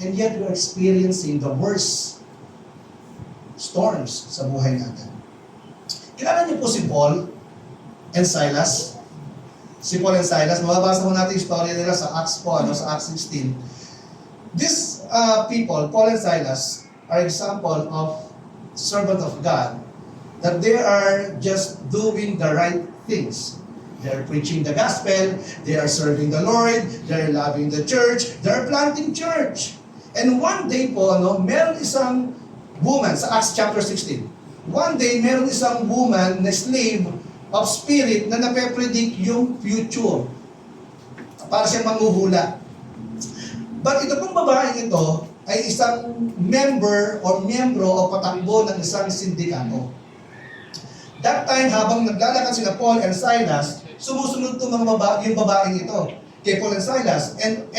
and yet we are experiencing the worst storms sa buhay natin. Kilala niyo po si Paul and Silas? Si Paul and Silas, mababasa mo natin yung story nila sa Acts po, sa Acts 16. These people, Paul and Silas, are example of servant of God, that they are just doing the right things. They are preaching the gospel, they are serving the Lord, they are loving the church, they are planting church. And one day po, meron isang woman, sa Acts chapter 16, one day meron isang woman na slave of spirit na nape-predict yung future. Para siyang manghuhula. But ito pong babaeng ito ay isang member o miyembro o patakbo ng isang sindikato. That time, habang naglalakad sila Paul and Silas, sumusunod itong yung babaeng ito kay Paul and Silas. And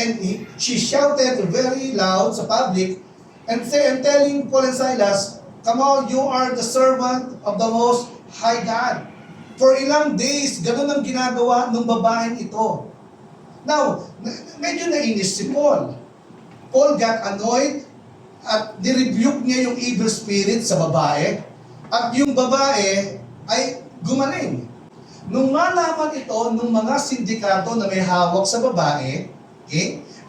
she shouted very loud sa public and telling Paul and Silas, come on, you are the servant of the Most High God. For ilang days, ganun ang ginagawa ng babaeng ito. Now, medyo nainis si Paul. Paul got annoyed at nirebuke niya yung evil spirit sa babae at yung babae ay gumaling. Nung malaman ito ng mga sindikato na may hawak sa babae,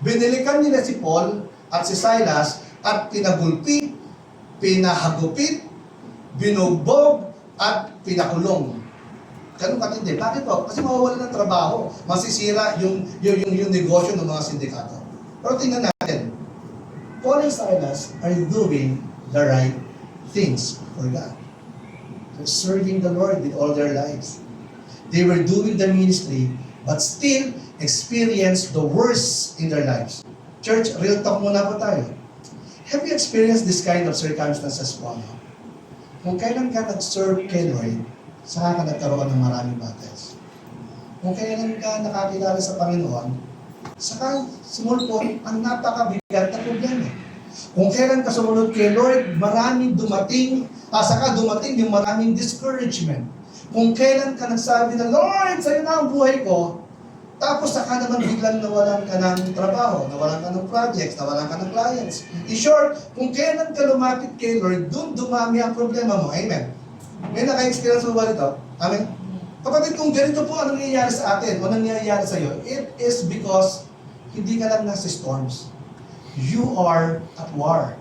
binilikan nila si Paul at si Silas at pinagulpi, pinahagupit, binugbog at pinakulong. Ganun katindi. Bakit po? Kasi mawawala ng trabaho. Masisira yung negosyo ng mga sindikato. Pero tingnan natin. Paul and Silas are doing the right things for God. They're serving the Lord with all their lives. They were doing the ministry, but still experienced the worst in their lives. Church, real talk muna po tayo. Have you experienced this kind of circumstances po? Kung kailan ka nag-serve kay Lord, saka ka nagkaroon ng maraming battles. Kung kailan ka nakakilala sa Panginoon, saka sumunod po ang napakabigat na problema. Kung kailan ka sumunod kay Lord, maraming dumating, saka dumating yung maraming discouragement. Kung kailan ka nagsabi na, Lord, sa'yo na ang buhay ko, tapos saka naman biglang nawalan ka ng trabaho, nawalan ka ng projects, nawalan ka ng clients. In short, kung kailan ka lumapit kay Lord, dun dumami ang problema mo. Amen. May naka-experience mo ba ito? Amen? Kapatid, kung ganito po ang nangyayari sa atin o nangyayari sa iyo, it is because hindi ka lang nasa storms. You are at war.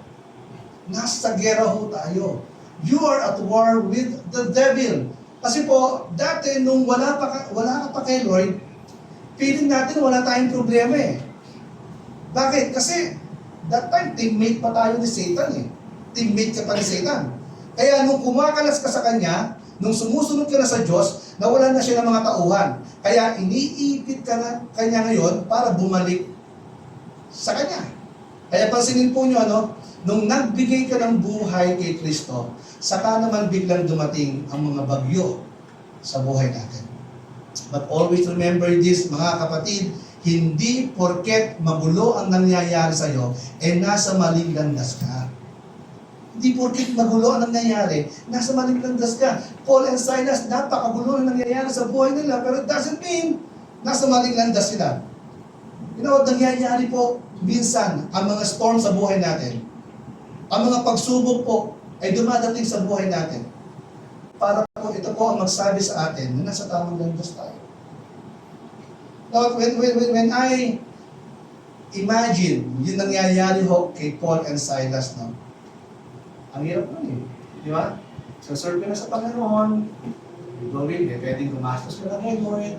Nasa gera ho tayo. You are at war with the devil. Kasi po, dati nung wala ka pa kay Lord, feeling natin wala tayong problema eh. Bakit? Kasi that time, teammate pa tayo ni Satan eh. Teammate ka pa ni Satan. Kaya nung kumakalas ka sa Kanya, nung sumusunod ka na sa Diyos, nawala na siya ng mga tauhan. Kaya iniipit ka na Kanya ngayon para bumalik sa Kanya. Kaya pansinin po nyo, nung nagbigay ka ng buhay kay Kristo, saka naman biglang dumating ang mga bagyo sa buhay natin. But always remember this, mga kapatid, hindi porket magulo ang nangyayari sa iyo, nasa maling landas ka. Hindi porket magulo ang nangyayari, nasa maling landas ka. Paul and Silas, napakagulo ang nangyayari sa buhay nila, pero it doesn't mean nasa maling landas sila. Nangyayari po minsan ang mga storm sa buhay natin. Ang mga pagsubok po ay dumadating sa buhay natin. Para po ito po ang magsabi sa atin na nasa tamang landas tayo. Now, when I imagine yung nangyayari ho kay Paul and Silas, no? Ang hirap nun eh. Di ba? So, serve ka na sa Panginoon. Gawin, pwedeng gumastos ka na kay Lord.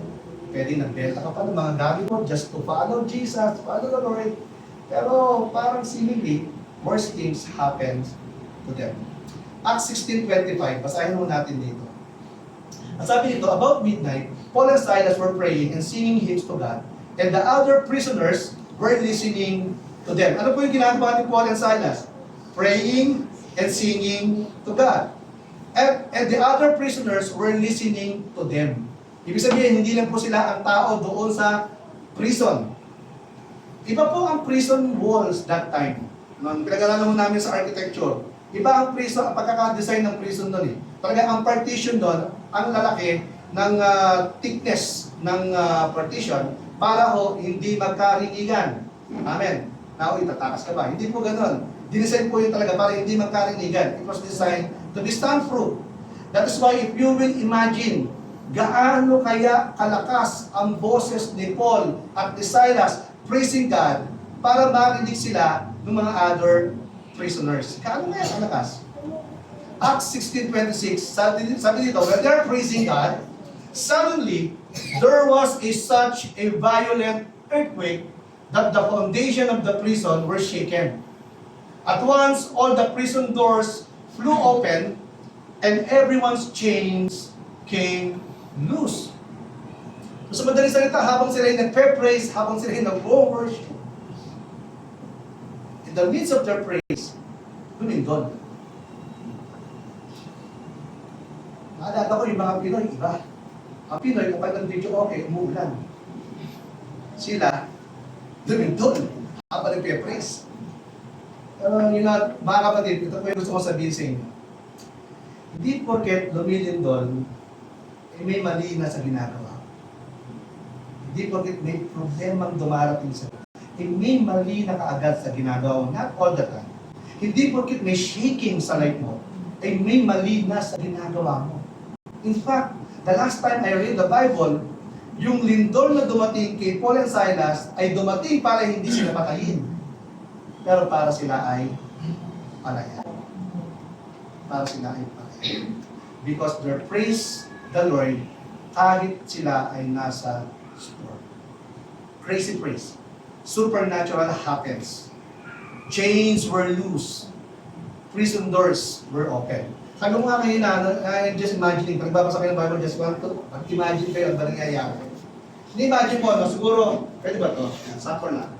Pwedeng nagbenta ka pa ng mga gamit mo just to follow Jesus, to follow the Lord. Pero parang seemingly, worse things happen to them. Acts 16:25, basahin mo natin dito. At sabi dito, about midnight, Paul and Silas were praying and singing hymns to God, and the other prisoners were listening to them. Ano po yung ginagawa ni Paul and Silas? Praying and singing to God. And the other prisoners were listening to them. Ibig sabihin, hindi lang po sila ang tao doon sa prison. Iba po ang prison walls that time. Nung pinag-aralan namin sa architecture, iba ang prison, ang pagkaka-design ng prison doon eh. Talaga ang partition doon, ang lalaki ng thickness ng partition para ho hindi magkarinigan. Amen. Now, itatakas ka ba? Hindi po ganun. Dinesign po yun talaga para hindi magkarinigan. It was designed to be stand-proof. That is why if you will imagine gaano kaya kalakas ang boses ni Paul at ni Silas praising God para marinig sila ng mga other prisoners. Gaano kaya kalakas? Acts 16:26, sabi dito, when they are praising God, suddenly there was such a violent earthquake that the foundation of the prison were shaken. At once, all the prison doors flew open and everyone's chains came loose. So, sa madaling salita, habang sila yung nagpe-praise, habang sila yung nag-worship, in the midst of their praise, lumindol. Naalala ko yung mga Pinoy, iba. Ang Pinoy, kapag nag-video okay, umuulan. Sila, lumindol, habang nagpe-praise. Mga kapatid, ito po yung gusto ko sabihin sa inyo. Hindi porket lumilindol, may mali na sa ginagawa. Hindi porket may problemang dumarating sa may mali na kaagad sa ginagawa. Not all the time. Hindi porket may shaking sa life mo, ay may mali na sa ginagawa mo. In fact, the last time I read the Bible, yung lindol na dumating kay Paul and Silas ay dumating para hindi sila patayin. Pero para sila ay palayan. Para sila ay palayan. Because their praise the Lord, kahit sila ay nasa storm. Crazy praise. Supernatural happens. Chains were loose. Prison doors were open. Sabi mo nga kayo na, just imagining, pag babasa kayo ng Bible, just want to imagine kayo ang nangyayari. Hindi imagine mo, no? Siguro, pwede ba ito? Sample lang.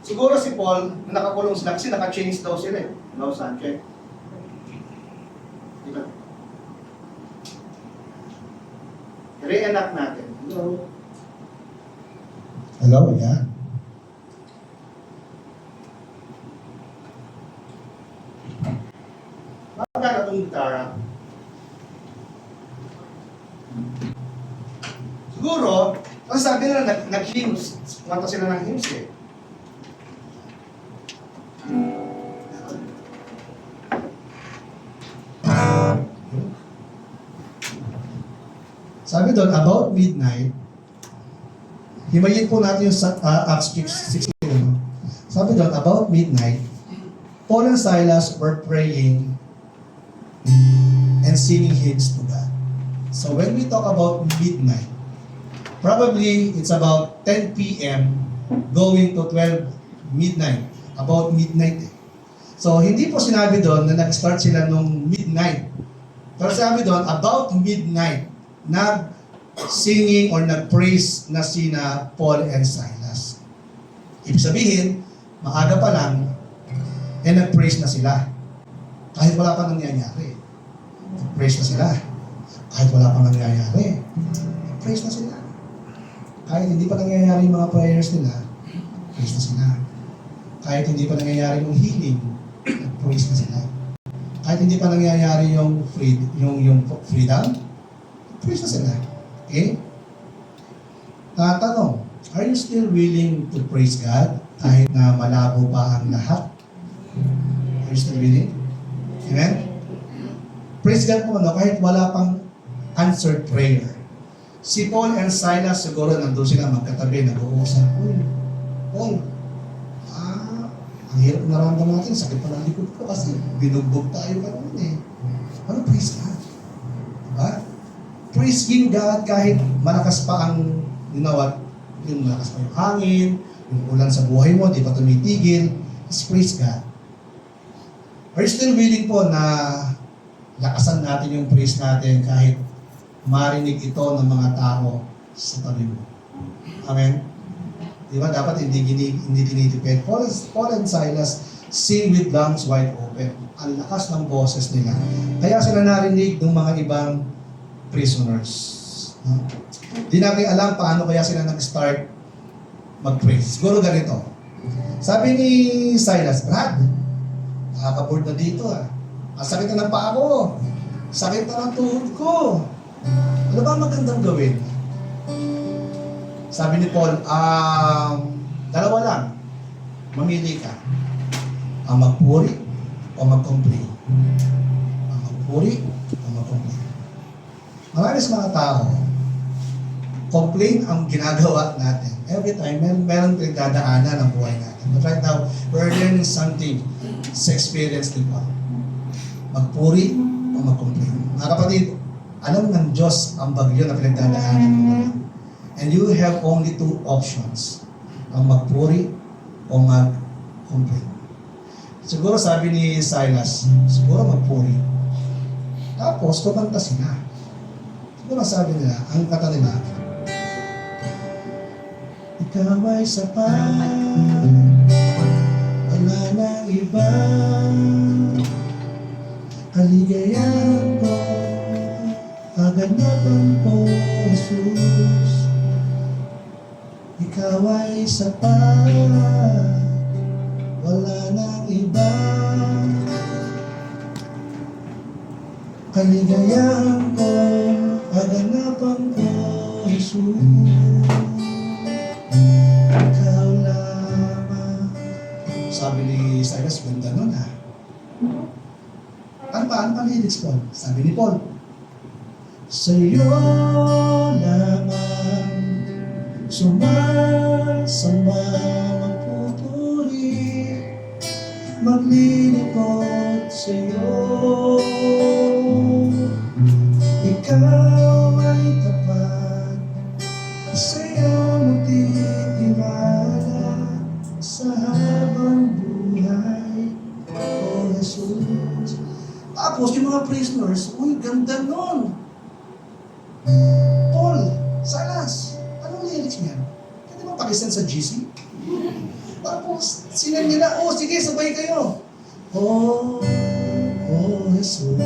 Siguro si Paul, na nakakulong sila, kasi naka-chains daw sila eh. Hello, Sanchez. Diba? Re-enact natin. Hello. Hello, yeah. Bakit itong gitara? Siguro, kasi sabi nila nag-hymns. Kumanta sila ng hymns eh. Sabi doon, about midnight, himayin po natin yung Acts 16. Sabi doon, about midnight, Paul and Silas were praying and singing hymns to God. So when we talk about midnight, probably it's about 10 p.m. going to 12 midnight. About midnight eh. So hindi po sinabi doon na nag-start sila nung midnight. Pero sabi doon, about midnight, nag-singing or nag-praise na sina Paul and Silas. Ibig sabihin, maaga pa lang, nag-praise na sila. Kahit wala pa nangyayari. Praise na sila. Kahit wala pa nangyayari. Praise na sila. Kahit hindi pa nangyayari yung mga prayers nila, praise na sila. Kahit hindi pa nangyayari yung healing, praise na sila. Kahit hindi pa nangyayari yung freedom, praise na sila. Okay? Tanong, are you still willing to praise God kahit na malabo pa ang lahat? Are you still willing? Amen? Praise God po, no? Kahit wala pang answered prayer. Si Paul and Silas, siguro nandun sila magkatabi, nag-uusap. Uy, Paul, ang hirap naramdaman natin, sakit pa ng likod ko kasi binugbog tayo pa naman eh. Ano, praise God? Diba? Praising God kahit malakas pa ang, yung malakas pa yung hangin, yung ulan sa buhay mo, di pa tumitigil, is praise God. Are you still willing po na lakasan natin yung praise natin kahit marinig ito ng mga tao sa tabi mo? Amen? Di ba? Dapat hindi tinitipid. Paul and Silas sing with lungs wide open. Ang lakas ng boses nila. Kaya sila narinig ng mga ibang prisoners. Di natin alam paano kaya sila nag-start mag-praise. Siguro ganito. Sabi ni Silas, Brad, nakaka-board na dito ah. Ang sakit na ng paa ko. Sakit na ng tuhod ko. Ano ba magandang gawin? Sabi ni Paul, dalawa lang. Mamili ka. Ang magpuri o mag-complain. Ang magpuri o mag-complain. Marami sa mga tao, complain ang ginagawa natin. Every time, meron pinagdadaanan ang buhay natin. But right now, we're learning something sa experience ni Paul. Magpuri o mag-complain. Mga kapatid, alam ng Diyos ang bagyo na pinagdadaanan mo. And you have only two options. Ang magpuri o mag-complain. Siguro sabi ni Silas, siguro magpuri. Tapos, kumanta sila. Siguro sabi nila, ang kata nila, ikaw ay sapat, wala nang iba, kaligayahan ko, kaganapan ko, Jesus. Ikaw ay sapat, wala nang iba, kaligayahan ko, kaganapan ko, Jesus. Ikaw lamang. Sabi ni Silas, ganda nun ha. Ano pa lyrics, Paul? Sabi ni Paul, sa'yo lamang sumasamba magpupuri, maglilingkod sa'yo. Ikaw ay tapat, sa'yo magtitiwala sa habang buhay, O Jesus. Tapos yung mga prisoners, uy, ganda nun. Paul, Silas, anong lyrics niyan? Pwede ba pakisend sa GC? Tapos, sinan nila, oh, sige, sabay kayo. Oh, Jesus.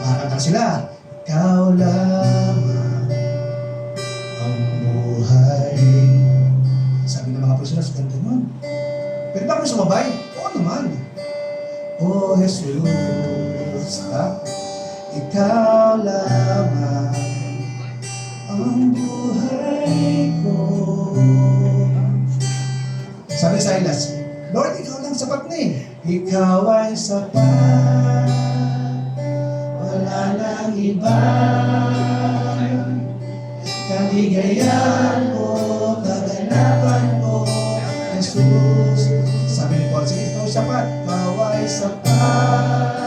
Makakanta sila, ikaw lamang ang buhay. Sabi ng mga prisoners, ganda nun. Pwede ba kami sumabay? Oo naman. Oh, Jesus, ha? Ikaw lamang ang buhay ko. Sabi Silas, Lord, ikaw lang sapat na eh. Ikaw ay sapat, wala nang iba, kaligayahan ko, kaganapan ko, Jesus. Sabi ni Paul, sige, ikaw sapat, ikaw ay sapat,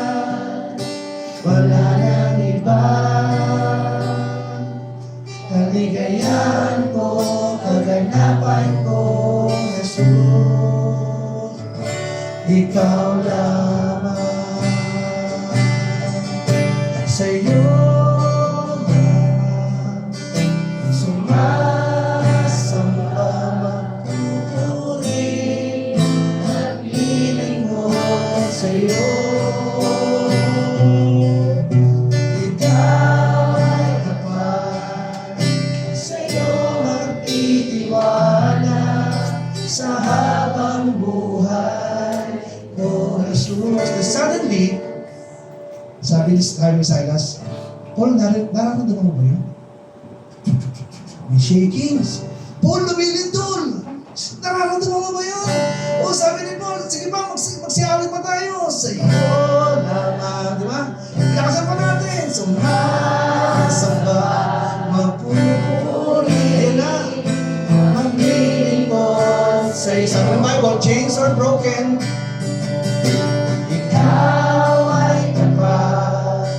wala nang iba, kaligayahan ko, kaganapan ko, Jesus. Ikaw lamang, sa'yo lamang sumasamba magpupuri, maglilingkod sa'yo. Ikaw ay tapat, sa'yo magtitiwala sa habang buhay, O Jesus. Suddenly, sabi ni Silas, Paul, nararamdaman mo ba yun? May shakings. Paul, lumilindol. Nararamdaman mo ba yun? O sabi ni Paul, sige ba, magsiyawit pa tayo. Sa iyo naman, di ba? Lakasan pa natin. Sumasamba, magpupuri. Ayun na. Maglilingkod sa iyo. Sabi ng Bible, chains are broken. Ikaw ay tapat.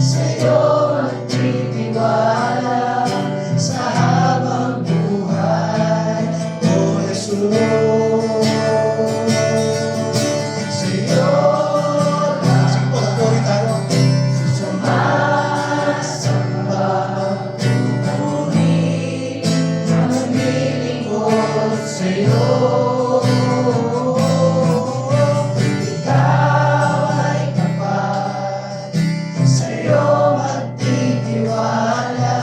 Sa iyo magtitiwala. Sa habang buhay, O Jesus. Sa iyo. Sige po, magpuri tayo. Sumasamba, magpupuri, maglilingkod sa iyo. Ikaw ay tapat, sa iyo magtitiwala,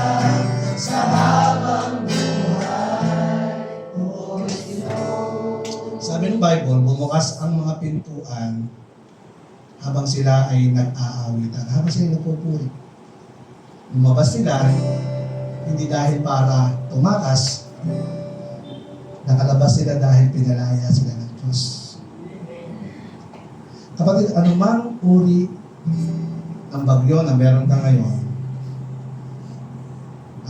sa habang buhay, O Diyos. Sabi ng Bible, bumukas ang mga pintuan habang sila ay nag-aawitan, habang sila nagpupuri. Lumabas sila, hindi dahil para tumakas, nakalabas sila dahil pinalaya sila ng Diyos. Kapatid, anumang uri ng bagyo na meron ka ngayon,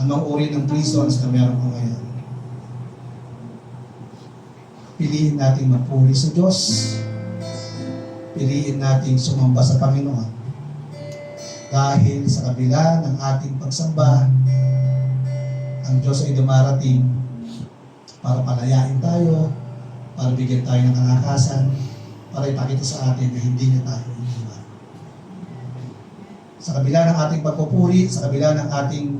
anumang uri ng prisons na meron ka ngayon, piliin natin magpuri sa Diyos. Piliin natin sumamba sa Panginoon. Dahil sa kabila ng ating pagsamba, ang Diyos ay dumarating para palayain tayo, para bigyan tayo ng kalakasan, para ipakita sa atin na hindi niya tayo iniwan. Sa kabila ng ating pagpupuri, sa kabila ng ating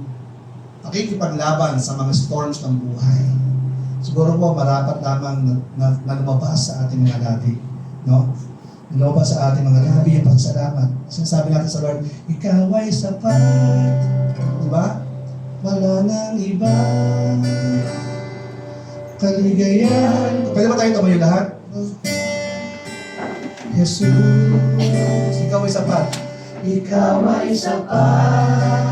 pakikipaglaban sa mga storms ng buhay, siguro po marapat lamang na lumabas sa ating mga labi. No? Lumabas sa ating mga labi ang pagsalamat. Sinasabi natin sa Lord, Ikaw ay sapat. Diba? Wala nang iba. Kaligayahan. Pwede ba tayo tumayo lahat? Jesus, Ikaw ay sapat. Ikaw ay sapat.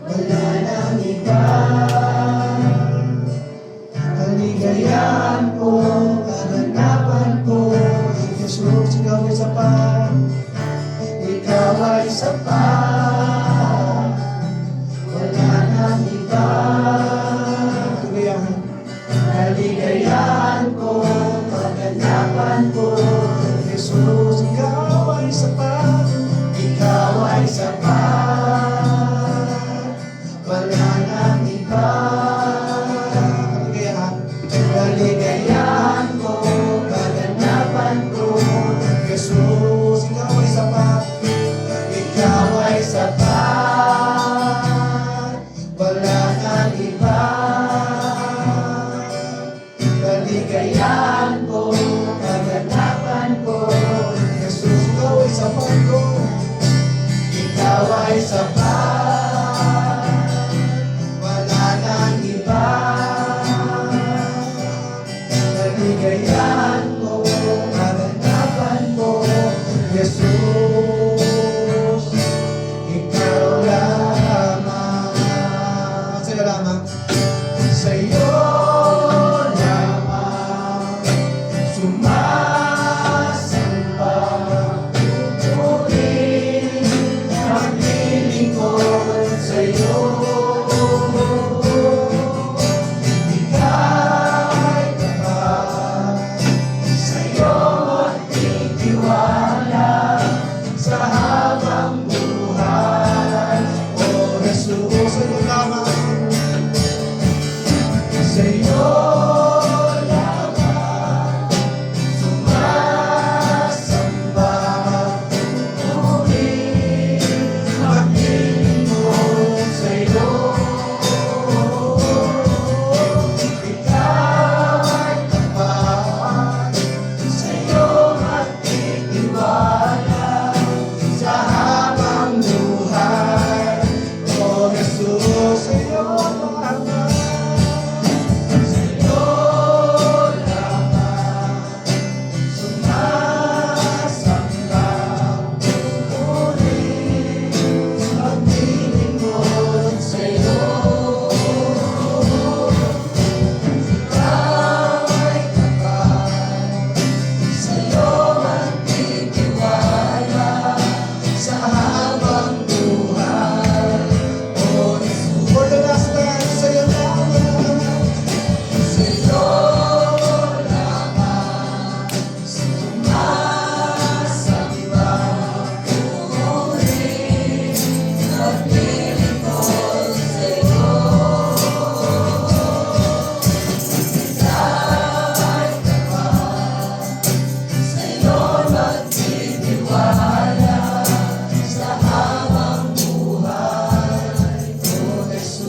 Wala nang iba. Kaligayahan ko, kaganapan ko. Jesus, Ikaw ay sapat. Ikaw ay sapat. Wala nang iba. Kaligayahan. Kaligayahan ko, kaganapan ko. Jesus, Ikaw ay sapat. Ikaw ay sapat. Wala nang iba. Kaligayahan ko, kaganapan ko. Jesus, Ikaw ay sapat. Ikaw ay sapat. Wala nang iba. Kaligayahan ko, kaganapan ko. Jesus, Ikaw ay sapat ko. Ikaw ay sapat. Wala nang iba. Kaligayahan ko, kaganapan ko. Jesus, Ikaw lamang. Sa'yo lamang. Sa'yo lamang. Sumasamba. Pupuri. Maglilingkod sa'yo. Ikaw ay tapat. Sa'yo magtitiwala. Sa habang buhay, O Jesus, sa'yo lamang.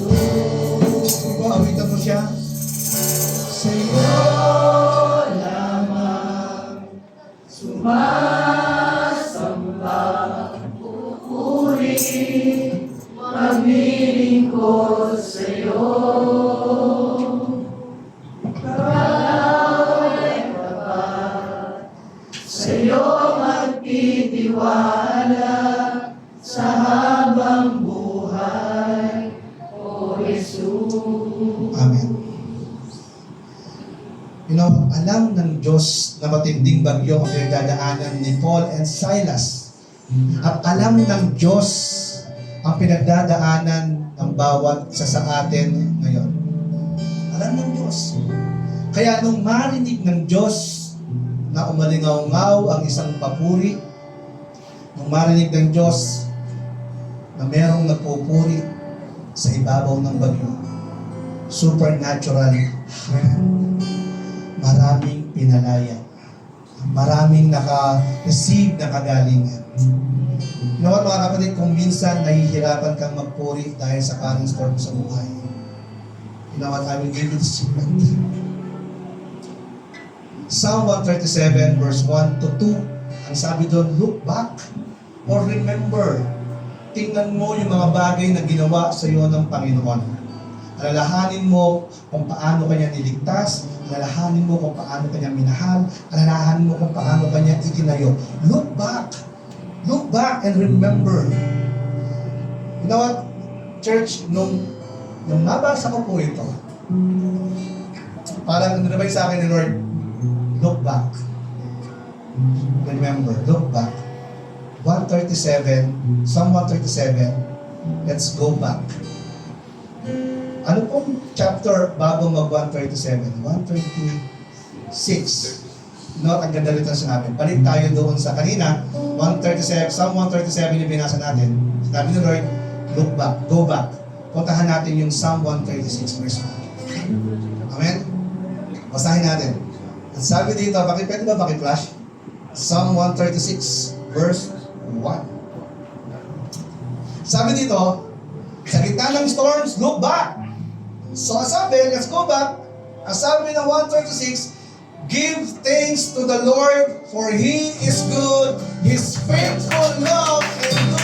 Ikaw, awitan mo siya. Sa'yo lamang sumasamba, pupuri, maglilingkod sa'yo. Kaway tapat, sa'yo magtitiwala sa habang buhay, O Jesus. Amen. You know, alam ng Diyos na matinding bagyo ang pinagdadaanan ni Paul and Silas. At alam ng Diyos ang pinagdadaanan ng bawat isa sa atin ngayon. Alam ng Diyos. Kaya nung marinig ng Diyos na umalingaw-ngaw ang isang papuri, nung marinig ng Diyos na merong nagpupuri sa ibabaw ng bagyo, supernatural hand, maraming pinalaya, maraming naka-receive na kagalingan. You know what, mga kapatid, kung minsan nahihirapan kang magpuri dahil sa current storm sa buhay, you know what, I will give you the secret. Psalm 137 verse 1 to 2, ang sabi doon, look back or remember. Tingnan mo yung mga bagay na ginawa sa iyo ng Panginoon. Alalahanin mo kung paano kanya niligtas, alalahanin mo kung paano kanya minahal, alalahanin mo kung paano kanya itinayo. Look back and remember. You know what, church, nung nabasa ko po ito, parang nabay sa akin ni Lord, look back. Remember, look back. 137, Psalm 137, let's go back. Ano pong chapter bago mag 137? 136. No, ang ganda rito sinabi. Balik tayo doon sa kanina, 137, Psalm 137 yung binasa natin. Sabi ni Lord, look back, go back. Puntahan natin yung Psalm 136 verse 1. Amen? Basahin natin. At sabi dito, pwede ba paki-flash? Psalm 136 verse 1. Sabi dito, sa gitna ng storms, look back. So sabi, let's go back. Ang sabi ng 136, give thanks to the Lord, for He is good. His faithful love endures